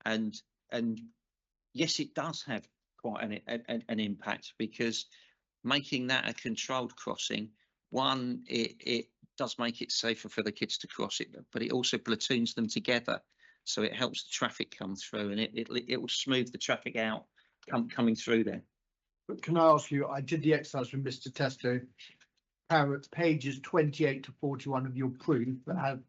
And yes, it does have quite an impact, because making that a controlled crossing, one, it does make it safer for the kids to cross it, but it also platoons them together, so it helps the traffic come through, and it will smooth the traffic out coming through there. But can I ask you, I did the exercise with Mr. Testo, pages 28 to 41 of your proof that have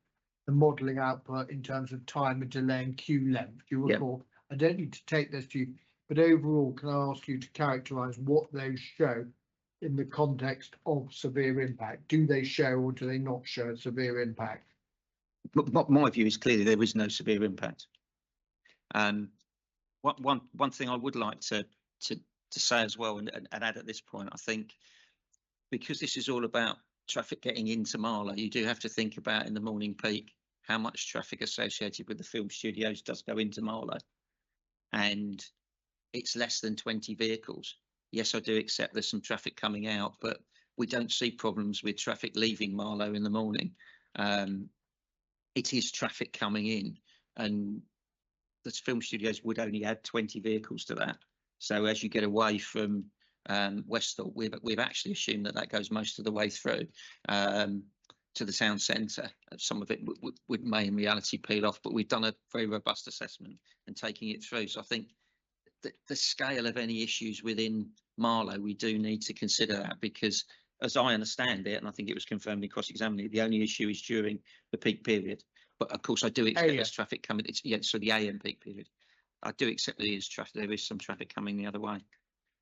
the modelling output in terms of time and delay and queue length. Do you recall? I don't need to take this to you, but overall, can I ask you to characterise what those show in the context of severe impact? Do they show or do they not show a severe impact? But my view is clearly there is no severe impact. One thing I would like to say as well, and add at this point, I think, because this is all about traffic getting into Marlow, you do have to think about in the morning peak how much traffic associated with the film studios does go into Marlow, and it's less than 20 vehicles. Yes, I do accept there's some traffic coming out, but we don't see problems with traffic leaving Marlow in the morning. It is traffic coming in, and the film studios would only add 20 vehicles to that. So as you get away from Westall, we've actually assumed that goes most of the way through to the town centre. Some of it may in reality peel off, but we've done a very robust assessment and taking it through. So I think the scale of any issues within Marlow, we do need to consider that, because as I understand it, and I think it was confirmed in cross-examining, the only issue is during the peak period. But of course, I do expect there's traffic coming. So the AM peak period. I do accept there is traffic. There is some traffic coming the other way.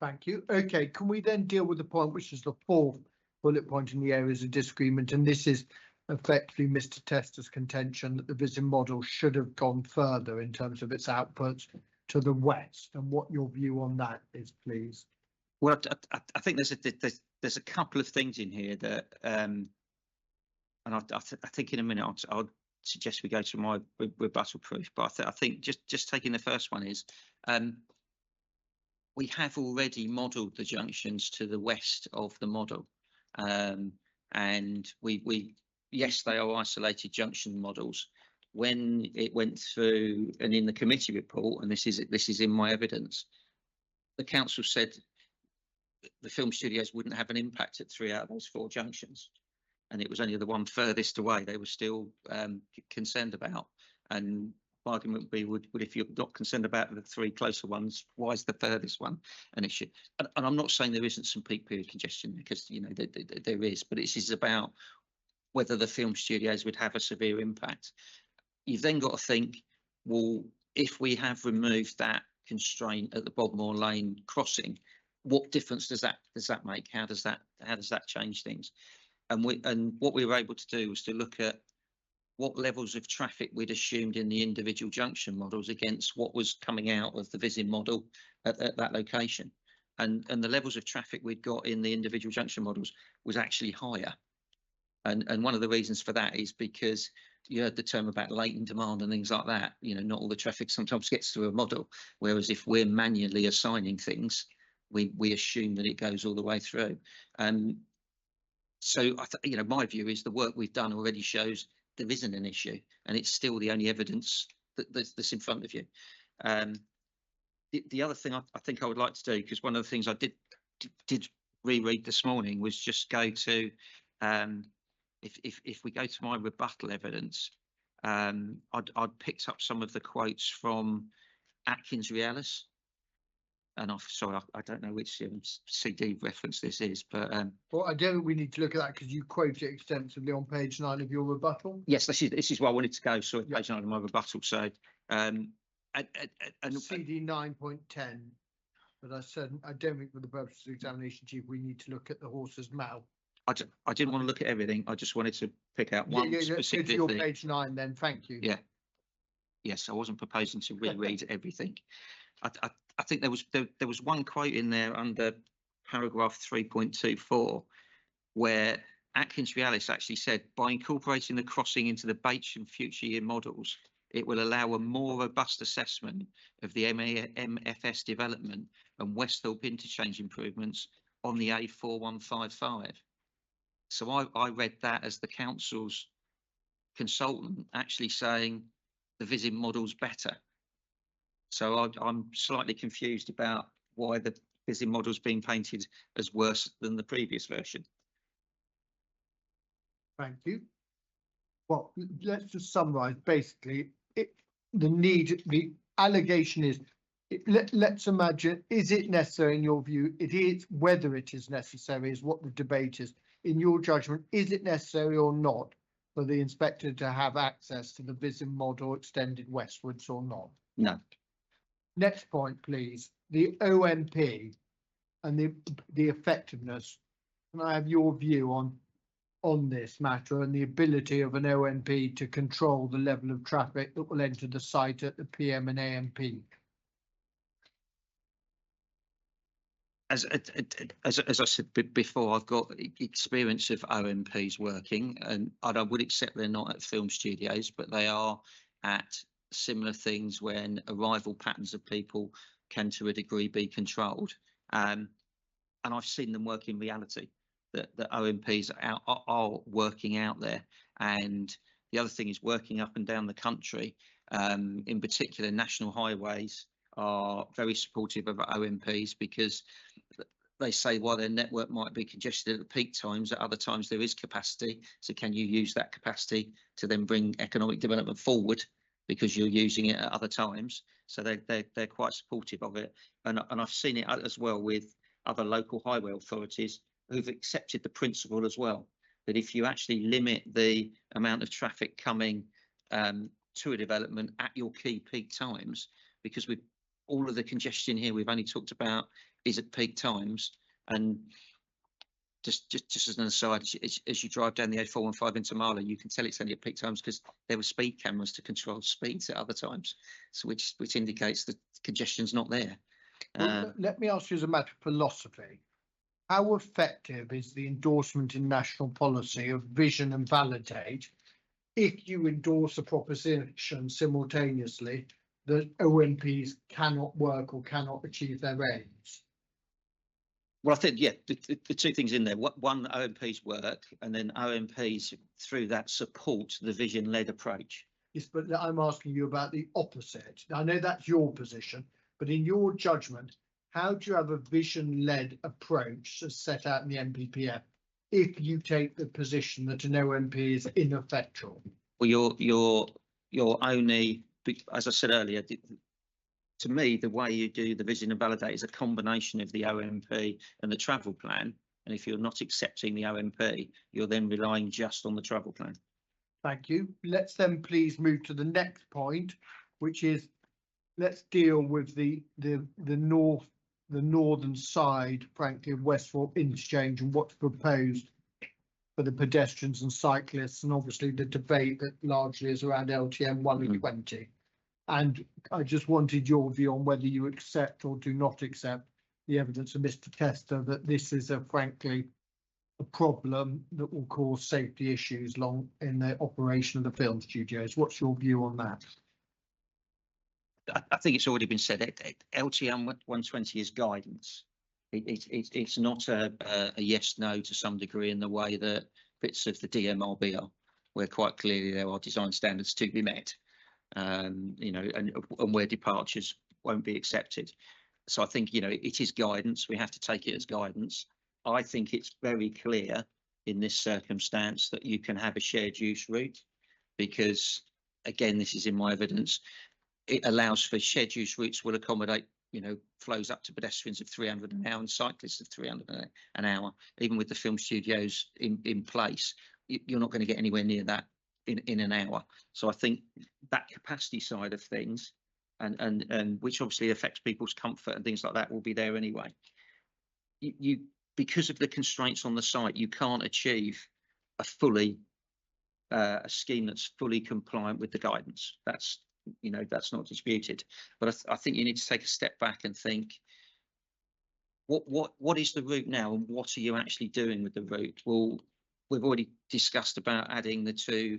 Thank you. Okay, can we then deal with the point, which is the fourth bullet point in the areas of disagreement, and this is effectively Mr. Tester's contention that the VISIM model should have gone further in terms of its outputs to the west, and what your view on that is, please. Well, I think there's a couple of things in here that, and I think in a minute I'll suggest we go to my rebuttal proof. But I think just taking the first one is, we have already modelled the junctions to the west of the model, and yes, they are isolated junction models. When it went through, and in the committee report, and this is in my evidence, the council said the film studios wouldn't have an impact at 3 out of those 4 junctions, and it was only the one furthest away they were still concerned about. And my argument would be, would if you're not concerned about the 3 closer ones, why is the furthest one an issue? And I'm not saying there isn't some peak period congestion, because there is, but this is about whether the film studios would have a severe impact. You've then got to think, well, if we have removed that constraint at the Bobmore Lane crossing, what difference does that make? How does that change things? And what we were able to do was to look at what levels of traffic we'd assumed in the individual junction models against what was coming out of the VISIM model at that location. And the levels of traffic we'd got in the individual junction models was actually higher. And one of the reasons for that is because you heard the term about latent demand and things like that. Not all the traffic sometimes gets through a model, whereas if we're manually assigning things, we assume that it goes all the way through. So my view is the work we've done already shows there isn't an issue, and it's still the only evidence that's in front of you. the other thing I think I would like to do, because one of the things I did reread this morning was just go to, if we go to my rebuttal evidence, I'd picked up some of the quotes from Atkins Realis, and sorry, I don't know which CD reference this is, but Well, I don't think we need to look at that because you quote it extensively on page 9 of your rebuttal. yes, this is where I wanted to go. Sorry, Yeah. page 9 of my rebuttal. So, and CD 9.10. But I said, I don't think for the purpose of examination chief, we need to look at the horse's mouth. I didn't want to look at everything. I just wanted to pick out one Let's go to specific your thing. page 9 then, thank you. Yeah. Yes, I wasn't proposing to reread everything. I think there was one quote in there under paragraph 3.24 where Atkins Realis actually said, by incorporating the crossing into the Bates and future year models, it will allow a more robust assessment of the MFS development and Westhorpe interchange improvements on the A4155. So I read that as the council's consultant actually saying the VISIM model's better. So I'm slightly confused about why the VISIM model's being painted as worse than the previous version. Thank you. Well, let's just summarize. Basically, the allegation is, let's imagine, is it necessary in your view? It is. Whether it is necessary is what the debate is. In your judgment, is it necessary or not for the inspector to have access to the VISIM model extended westwards or not? No. Next point, please. The OMP and the effectiveness. Can I have your view on this matter and the ability of an OMP to control the level of traffic that will enter the site at the PM and AM peak? As I said before, I've got experience of OMPs working, and I would accept they're not at film studios, but they are at similar things when arrival patterns of people can to a degree be controlled. And I've seen them work in reality, that OMPs are working out there. And the other thing is working up and down the country, in particular national highways are very supportive of OMPs because they say while their network might be congested at peak times, at other times there is capacity. So can you use that capacity to then bring economic development forward because you're using it at other times? So they're quite supportive of it. And I've seen it as well with other local highway authorities who've accepted the principle as well, that if you actually limit the amount of traffic coming to a development at your key peak times, because with all of the congestion here we've only talked about is at peak times. And just as an aside, as you drive down the A415 into Marlow, you can tell it's only at peak times because there were speed cameras to control speeds at other times, so which indicates that congestion's not there. Well, let me ask you as a matter of philosophy, how effective is the endorsement in national policy of vision and validate if you endorse a proposition simultaneously that OMPs cannot work or cannot achieve their aims? Well, I think, yeah, the two things in there. One, OMPs work, and then OMPs through that support the vision-led approach. Yes, but I'm asking you about the opposite. I know that's your position, but in your judgment, how do you have a vision-led approach as set out in the NPPF if you take the position that an OMP is ineffectual? Well, you're only, as I said earlier, to me, the way you do the vision and validate is a combination of the OMP and the travel plan. And if you're not accepting the OMP, you're then relying just on the travel plan. Thank you. Let's then please move to the next point, which is let's deal with the northern side, frankly, of Westhorpe interchange and what's proposed for the pedestrians and cyclists, and obviously the debate that largely is around LTM 1 and 20. And I just wanted your view on whether you accept or do not accept the evidence of Mr. Tester that this is frankly a problem that will cause safety issues long in the operation of the film studios. What's your view on that? I think it's already been said. LTM 120 is guidance. It's not a yes no to some degree in the way that bits of the DMRB are, where quite clearly there are design standards to be met. You know, and where departures won't be accepted. So I think, you know, it is guidance. We have to take it as guidance. I think it's very clear in this circumstance that you can have a shared use route, because again, this is in my evidence. It allows for shared use routes will accommodate, you know, flows up to pedestrians of 300 an hour and cyclists of 300 an hour. Even with the film studios in place, you're not going to get anywhere near that in an hour. So I think that capacity side of things, and which obviously affects people's comfort and things like that, will be there anyway. You because of the constraints on the site, you can't achieve a fully a scheme that's fully compliant with the guidance. That's, you know, that's not disputed. But I think you need to take a step back and think, what is the route now, and what are you actually doing with the route? Well, we've already discussed about adding the two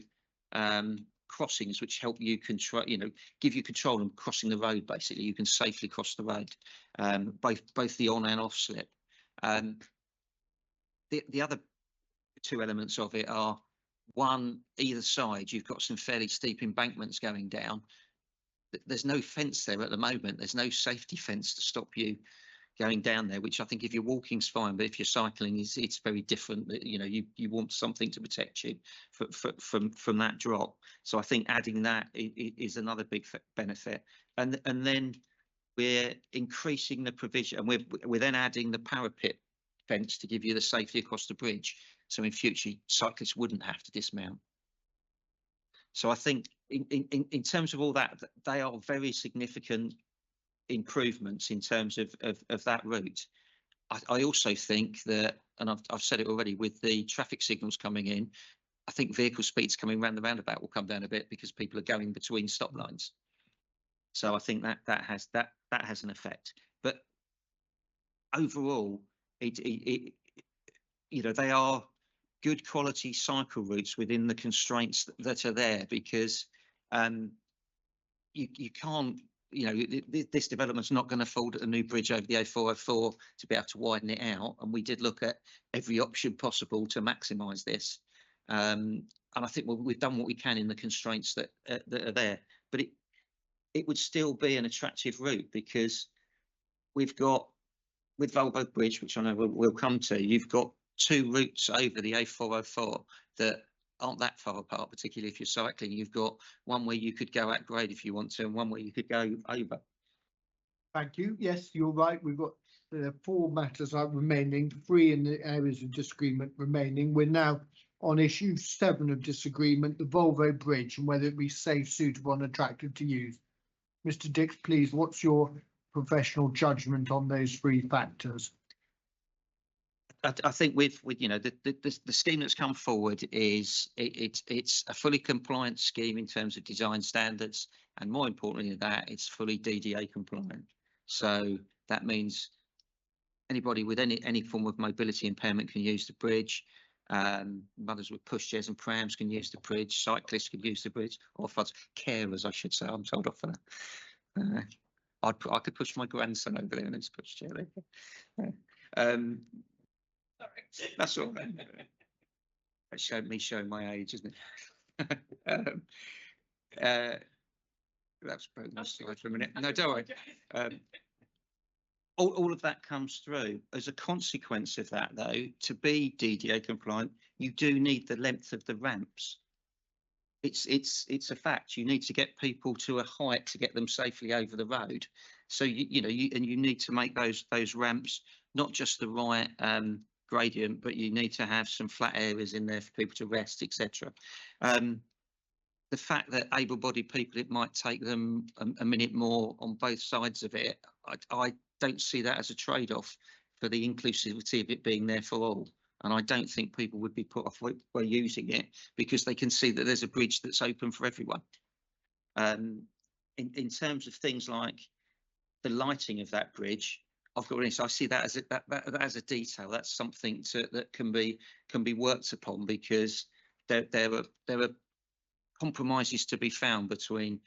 crossings, which help you control, you know, give you control in crossing the road. Basically, you can safely cross the road, both the on and off slip. The other two elements of it are, one, either side you've got some fairly steep embankments going down. There's no fence there at the moment. There's no safety fence to stop you going down there, which I think if you're walking's fine, but if you're cycling, it's very different. You know, you want something to protect you from that drop. So I think adding that is another big benefit. And then we're increasing the provision, and we're then adding the parapet fence to give you the safety across the bridge. So in future, cyclists wouldn't have to dismount. So I think in terms of all that, they are very significant improvements in terms of that route. I also think that, and I've said it already, with the traffic signals coming in, I think vehicle speeds coming around the roundabout will come down a bit because people are going between stop lines. So I think that has an effect. But overall, you know, they are good quality cycle routes within the constraints that are there, because you can't, you know, this development's not going to afford a new bridge over the A404 to be able to widen it out. And we did look at every option possible to maximise this. And I think we've done what we can in the constraints that are there. But it would still be an attractive route, because we've got, with Volvo Bridge, which I know we'll come to, you've got two routes over the A404 that aren't that far apart, particularly if you're cycling. You've got one where you could go at grade if you want to, and one where you could go over. Thank you. Yes, you're right. We've got 4 matters remaining, 3 in the areas of disagreement remaining. We're now on issue 7 of disagreement, the Volvo Bridge, and whether it be safe, suitable and attractive to use. Mr. Dix, please, what's your professional judgment on those 3 factors? I think with you know, the scheme that's come forward is it's a fully compliant scheme in terms of design standards, and more importantly than that, it's fully DDA compliant. So that means anybody with any form of mobility impairment can use the bridge. Mothers with pushchairs and prams can use the bridge. Cyclists can use the bridge, or carers, I should say. I'm told off for that. I could push my grandson over there in his pushchair. That's all right. That's showing my age, isn't it? That's broken my slide for a minute. No, don't worry. All of that comes through. As a consequence of that, though, to be DDA compliant, you do need the length of the ramps. It's a fact. You need to get people to a height to get them safely over the road. So you need to make those ramps not just the right gradient, but you need to have some flat areas in there for people to rest, etc. The fact that able-bodied people, it might take them a minute more on both sides of it, I don't see that as a trade-off for the inclusivity of it being there for all. And I don't think people would be put off by using it, because they can see that there's a bridge that's open for everyone. In terms of things like the lighting of that bridge, I've got I see that as a detail. That's something that can be worked upon, because there are compromises to be found between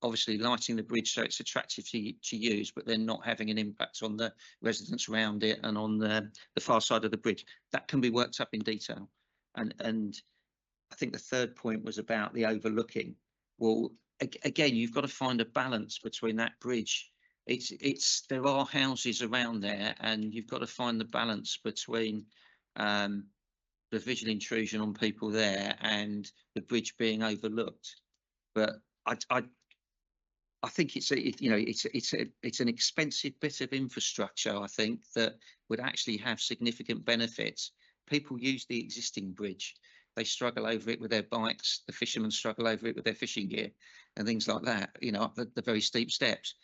obviously lighting the bridge so it's attractive to use, but then not having an impact on the residents around it and on the far side of the bridge. That can be worked up in detail. And I think the third point was about the overlooking. Well, again, you've got to find a balance between that bridge there are houses around there, and you've got to find the balance between the visual intrusion on people there and the bridge being overlooked. But I think it's an expensive bit of infrastructure, I think, that would actually have significant benefits. People use the existing bridge. They struggle over it with their bikes. The fishermen struggle over it with their fishing gear and things like that, up the very steep steps.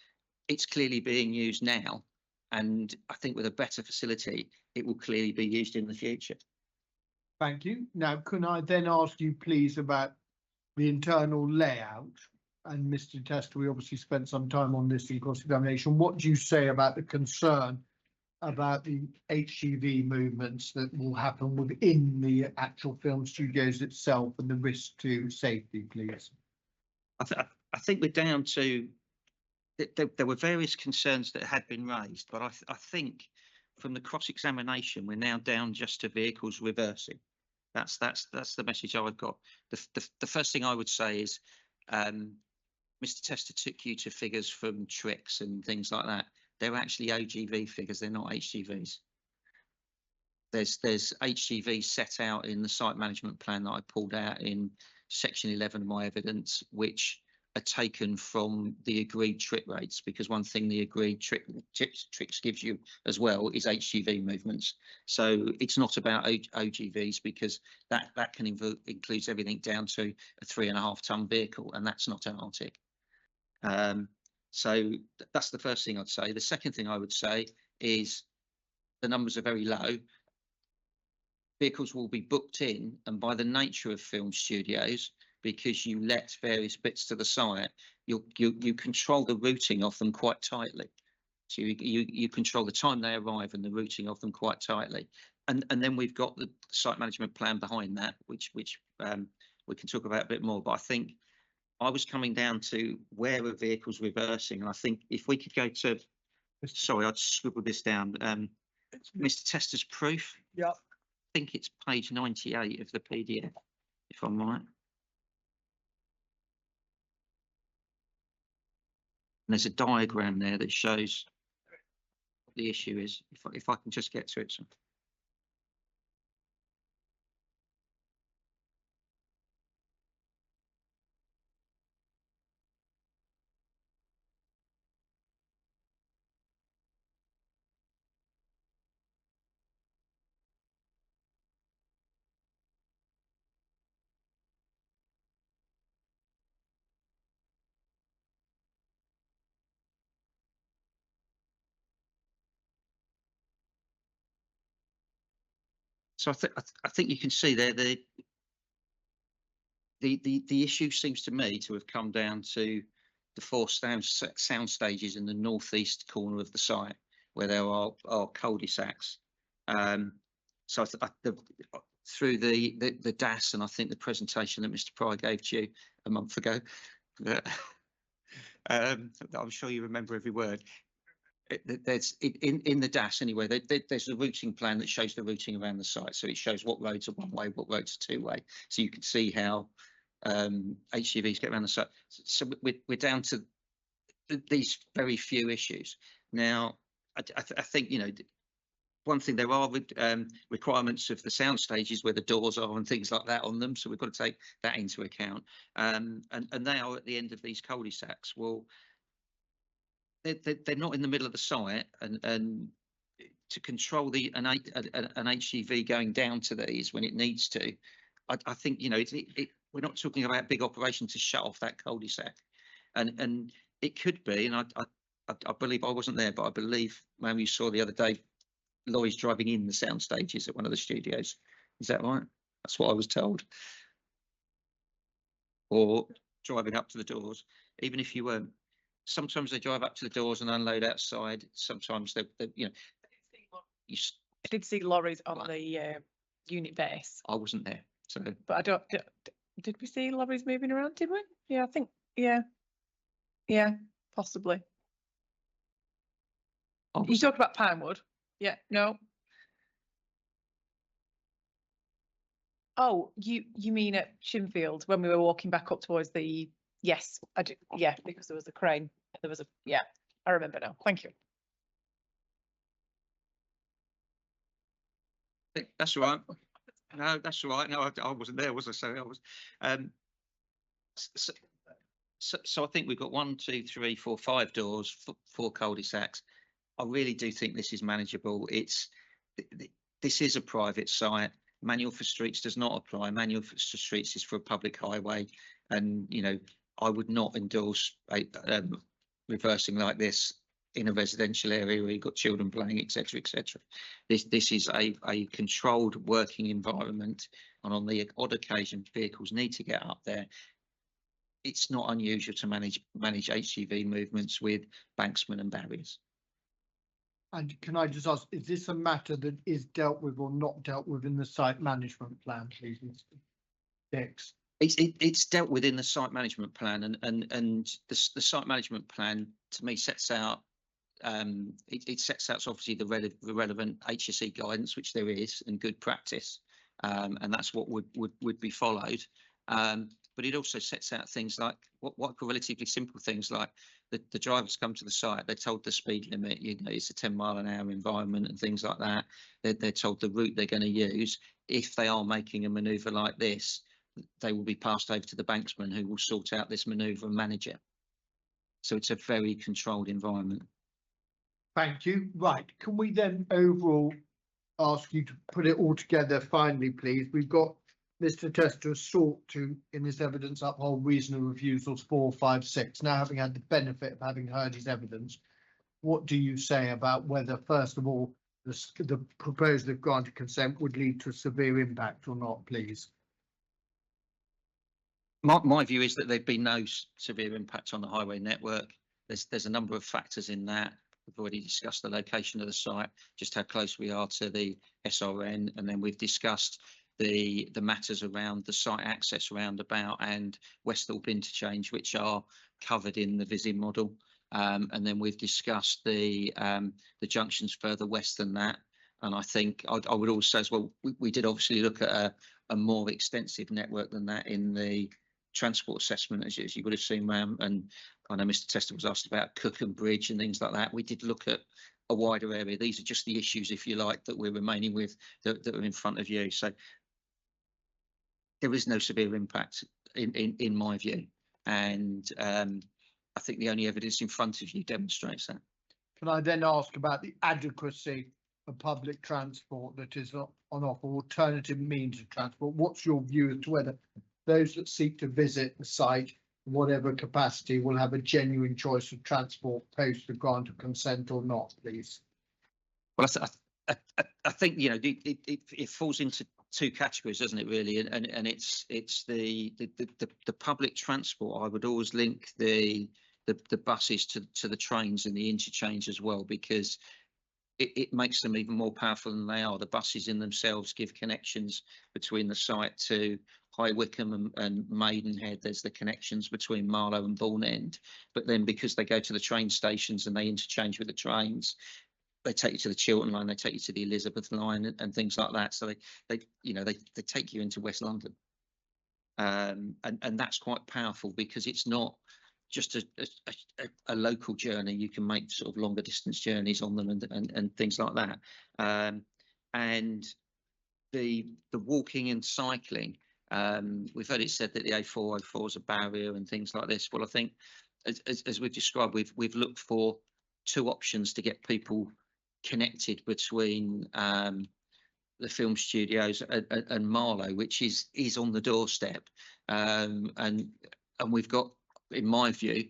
It's clearly being used now. And I think with a better facility, it will clearly be used in the future. Thank you. Now, can I then ask you, please, about the internal layout? And Mr. Tester, we obviously spent some time on this in cross-examination. What do you say about the concern about the HGV movements that will happen within the actual film studios itself and the risk to safety, please? I think we're down to, there were various concerns that had been raised, but I think from the cross-examination, we're now down just to vehicles reversing. That's the message I've got. The first thing I would say is, Mr. Tester took you to figures from tricks and things like that. They're actually OGV figures. They're not HGVs. There's HGVs set out in the site management plan that I pulled out in section 11 of my evidence, which are taken from the agreed trip rates, because one thing the agreed tricks gives you as well is HGV movements. So it's not about OGVs, because that can includes everything down to a 3.5 ton vehicle, and that's not an Arctic. So that's the first thing I'd say. The second thing I would say is the numbers are very low. Vehicles will be booked in, and by the nature of film studios, because you let various bits to the site, you control the routing of them quite tightly. So you control the time they arrive and the routing of them quite tightly. And then we've got the site management plan behind that, which we can talk about a bit more. But I think I was coming down to where are vehicles reversing, and I think if we could go to, sorry, I'd scribbled this down. Mr. Tester's proof. Yeah. I think it's page 98 of the PDF, if I'm right. And there's a diagram there that shows what the issue is. If I can just get to it. So. So I think you can see there the issue seems to me to have come down to the 4 sound stages in the northeast corner of the site, where there are cul-de-sacs. So through the DAS, and I think the presentation that Mr. Pryor gave to you a month ago, I'm sure you remember every word. There's in the DAS anyway, there's a routing plan that shows the routing around the site. So it shows what roads are one way, what roads are 2 way. So you can see how HGVs get around the site. So we're down to these very few issues. Now, I think, one thing, there are requirements of the sound stages where the doors are and things like that on them. So we've got to take that into account. And they are at the end of these cul-de-sacs. Well, they're not in the middle of the site, and to control an HGV going down to these when it needs to, I think we're not talking about a big operation to shut off that cul-de-sac, and it could be, and I believe I wasn't there, but I believe, man, you saw the other day lorries driving in the sound stages at one of the studios. Is that right? That's what I was told. Or driving up to the doors, even if you weren't. Sometimes they drive up to the doors and unload outside. Sometimes they I did see lorries on the unit base. I wasn't there, so. But I don't. Did we see lorries moving around? Did we? Yeah, I think. Yeah, possibly. You talked about Pinewood. Yeah. No. Oh, you mean at Shinfield when we were walking back up towards the? Yes, I do. Yeah, because there was a crane. There was a I remember now. Thank you. That's all right. No, that's all right. No, I wasn't there, was I? So I was. So I think we've got 1, 2, 3, 4, 5 doors, 4 cul-de-sacs. I really do think this is manageable. This is a private site. Manual for streets does not apply. Manual for streets is for a public highway, and I would not endorse reversing like this in a residential area where you've got children playing, etc., etc. This is a controlled working environment, and on the odd occasion vehicles need to get up there. It's not unusual to manage HGV movements with banksmen and barriers. And can I just ask, is this a matter that is dealt with or not dealt with in the site management plan, please, Mr. Dix? It's dealt with in the site management plan, and the site management plan to me sets out it sets out obviously the relevant HSE guidance, which there is, and good practice, and that's what would be followed. But it also sets out things like what are relatively simple things like the drivers come to the site, they're told the speed limit, it's a 10-mile-an-hour environment and things like that. They're told the route they're going to use. If they are making a manoeuvre like this, they will be passed over to the banksman who will sort out this manoeuvre and manage it. So it's a very controlled environment. Thank you. Right, can we then overall ask you to put it all together finally, please? We've got Mr. Tester sought to, in his evidence, uphold reasonable refusals 4, 5, 6. Now, having had the benefit of having heard his evidence, what do you say about whether, first of all, the proposal of granted consent would lead to a severe impact or not, please? My view is that there'd be no severe impact on the highway network. There's a number of factors in that. We've already discussed the location of the site, just how close we are to the SRN, and then we've discussed the matters around the site access roundabout and Westhorpe interchange, which are covered in the VISIM model. And then we've discussed the junctions further west than that. And I think I would also, as well, we did obviously look at a more extensive network than that in the transport assessment, as you would have seen, ma'am. And I know Mr. Tester was asked about Cookham Bridge and things like that. We did look at a wider area. These are just the issues, if you like, that we're remaining with that are in front of you. So there is no severe impact in my view. And I think the only evidence in front of you demonstrates that. Can I then ask about the adequacy of public transport that is on offer, alternative means of transport? What's your view as to whether those that seek to visit the site, in whatever capacity, will have a genuine choice of transport post the grant of consent or not, please? Well, I think it falls into 2 categories, doesn't it, really? And it's the public transport. I would always link the buses to the trains and the interchange as well, because it makes them even more powerful than they are. The buses in themselves give connections between the site to High Wycombe and Maidenhead. There's the connections between Marlow and Bourne End. But then because they go to the train stations and they interchange with the trains, they take you to the Chiltern line, they take you to the Elizabeth line and things like that. So they take you into West London. And that's quite powerful, because it's not just a local journey. You can make sort of longer distance journeys on them and things like that. And the walking and cycling, we've heard it said that the A404 is a barrier and things like this. Well, I think as we've described, we've looked for 2 options to get people connected between the film studios and Marlow, which is on the doorstep, and we've got, in my view,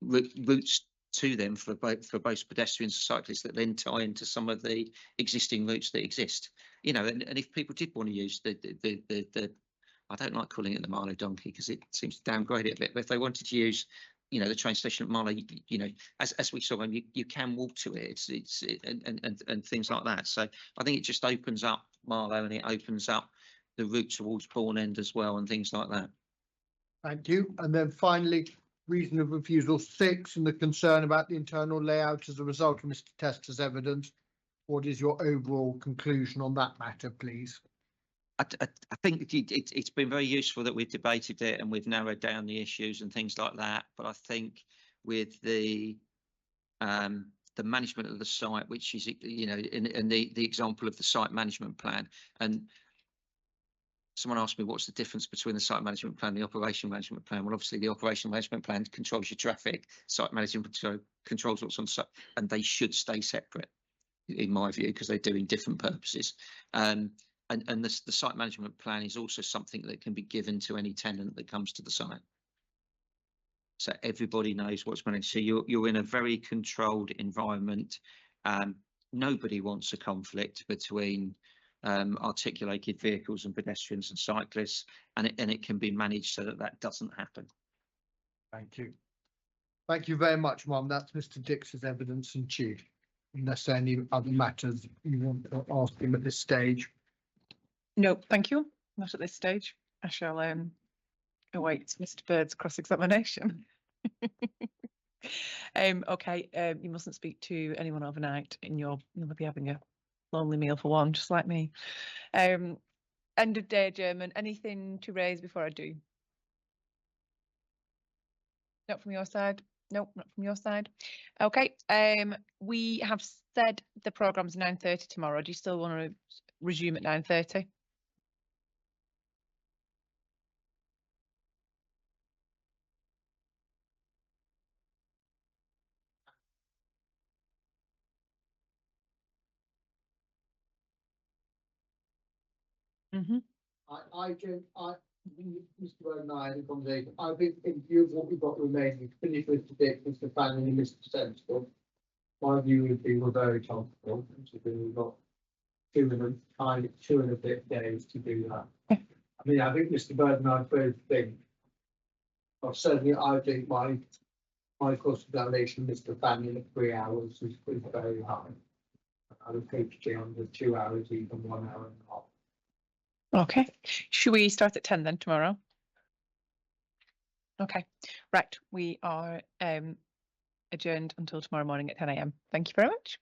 routes to them for both pedestrians and cyclists that then tie into some of the existing routes that exist. And if people did want to use the I don't like calling it the Marlow donkey because it seems to downgrade it a bit, but if they wanted to use the train station at Marlow, as we saw, you can walk to it. And things like that. So I think it just opens up Marlow, and it opens up the route towards Bourne End as well, and things like that. Thank you. And then finally, reason of refusal 6 and the concern about the internal layout as a result of Mr. Tester's evidence. What is your overall conclusion on that matter, please? I think it's been very useful that we've debated it and we've narrowed down the issues and things like that. But I think with the the management of the site, which is, you know, in the example of the site management plan. And someone asked me, what's the difference between the site management plan and the operation management plan? Well, obviously the operational management plan controls your traffic, site management controls what's on site, and they should stay separate, in my view, because they're doing different purposes. And the site management plan is also something that can be given to any tenant that comes to the site. So everybody knows what's managed. So you're in a very controlled environment. Nobody wants a conflict between articulated vehicles and pedestrians and cyclists, and it can be managed so that that doesn't happen. Thank you. Thank you very much, Mum. That's Mr. Dix's evidence in chief. Unless there are any other matters you want to ask him at this stage. No, thank you. Not at this stage. I shall await Mr. Bird's cross-examination. Okay, you mustn't speak to anyone overnight, and you'll be having a lonely meal for one, just like me. End of day adjournment. Anything to raise before I do? Not from your side? Nope, not from your side. Okay, we have said the programme's 9:30 tomorrow. Do you still want to resume at 9:30? Mm-hmm. Mr. Byrne and I had a conversation. I think in view of what we've got remaining, finish Mr. Dick, Mr. Fanning and Mr. Sensible. My view would be we're very comfortable, considering we've got 2 and a bit days to do that. I mean, I think Mr. Byrne and I both think, well, certainly I think my cross-examination, Mr. Fanning at 3 hours is very high. I would take it on the 2 hours, even 1 hour and a half. Okay, should we start at 10 then tomorrow? Okay, right, we are adjourned until tomorrow morning at 10 AM. Thank you very much.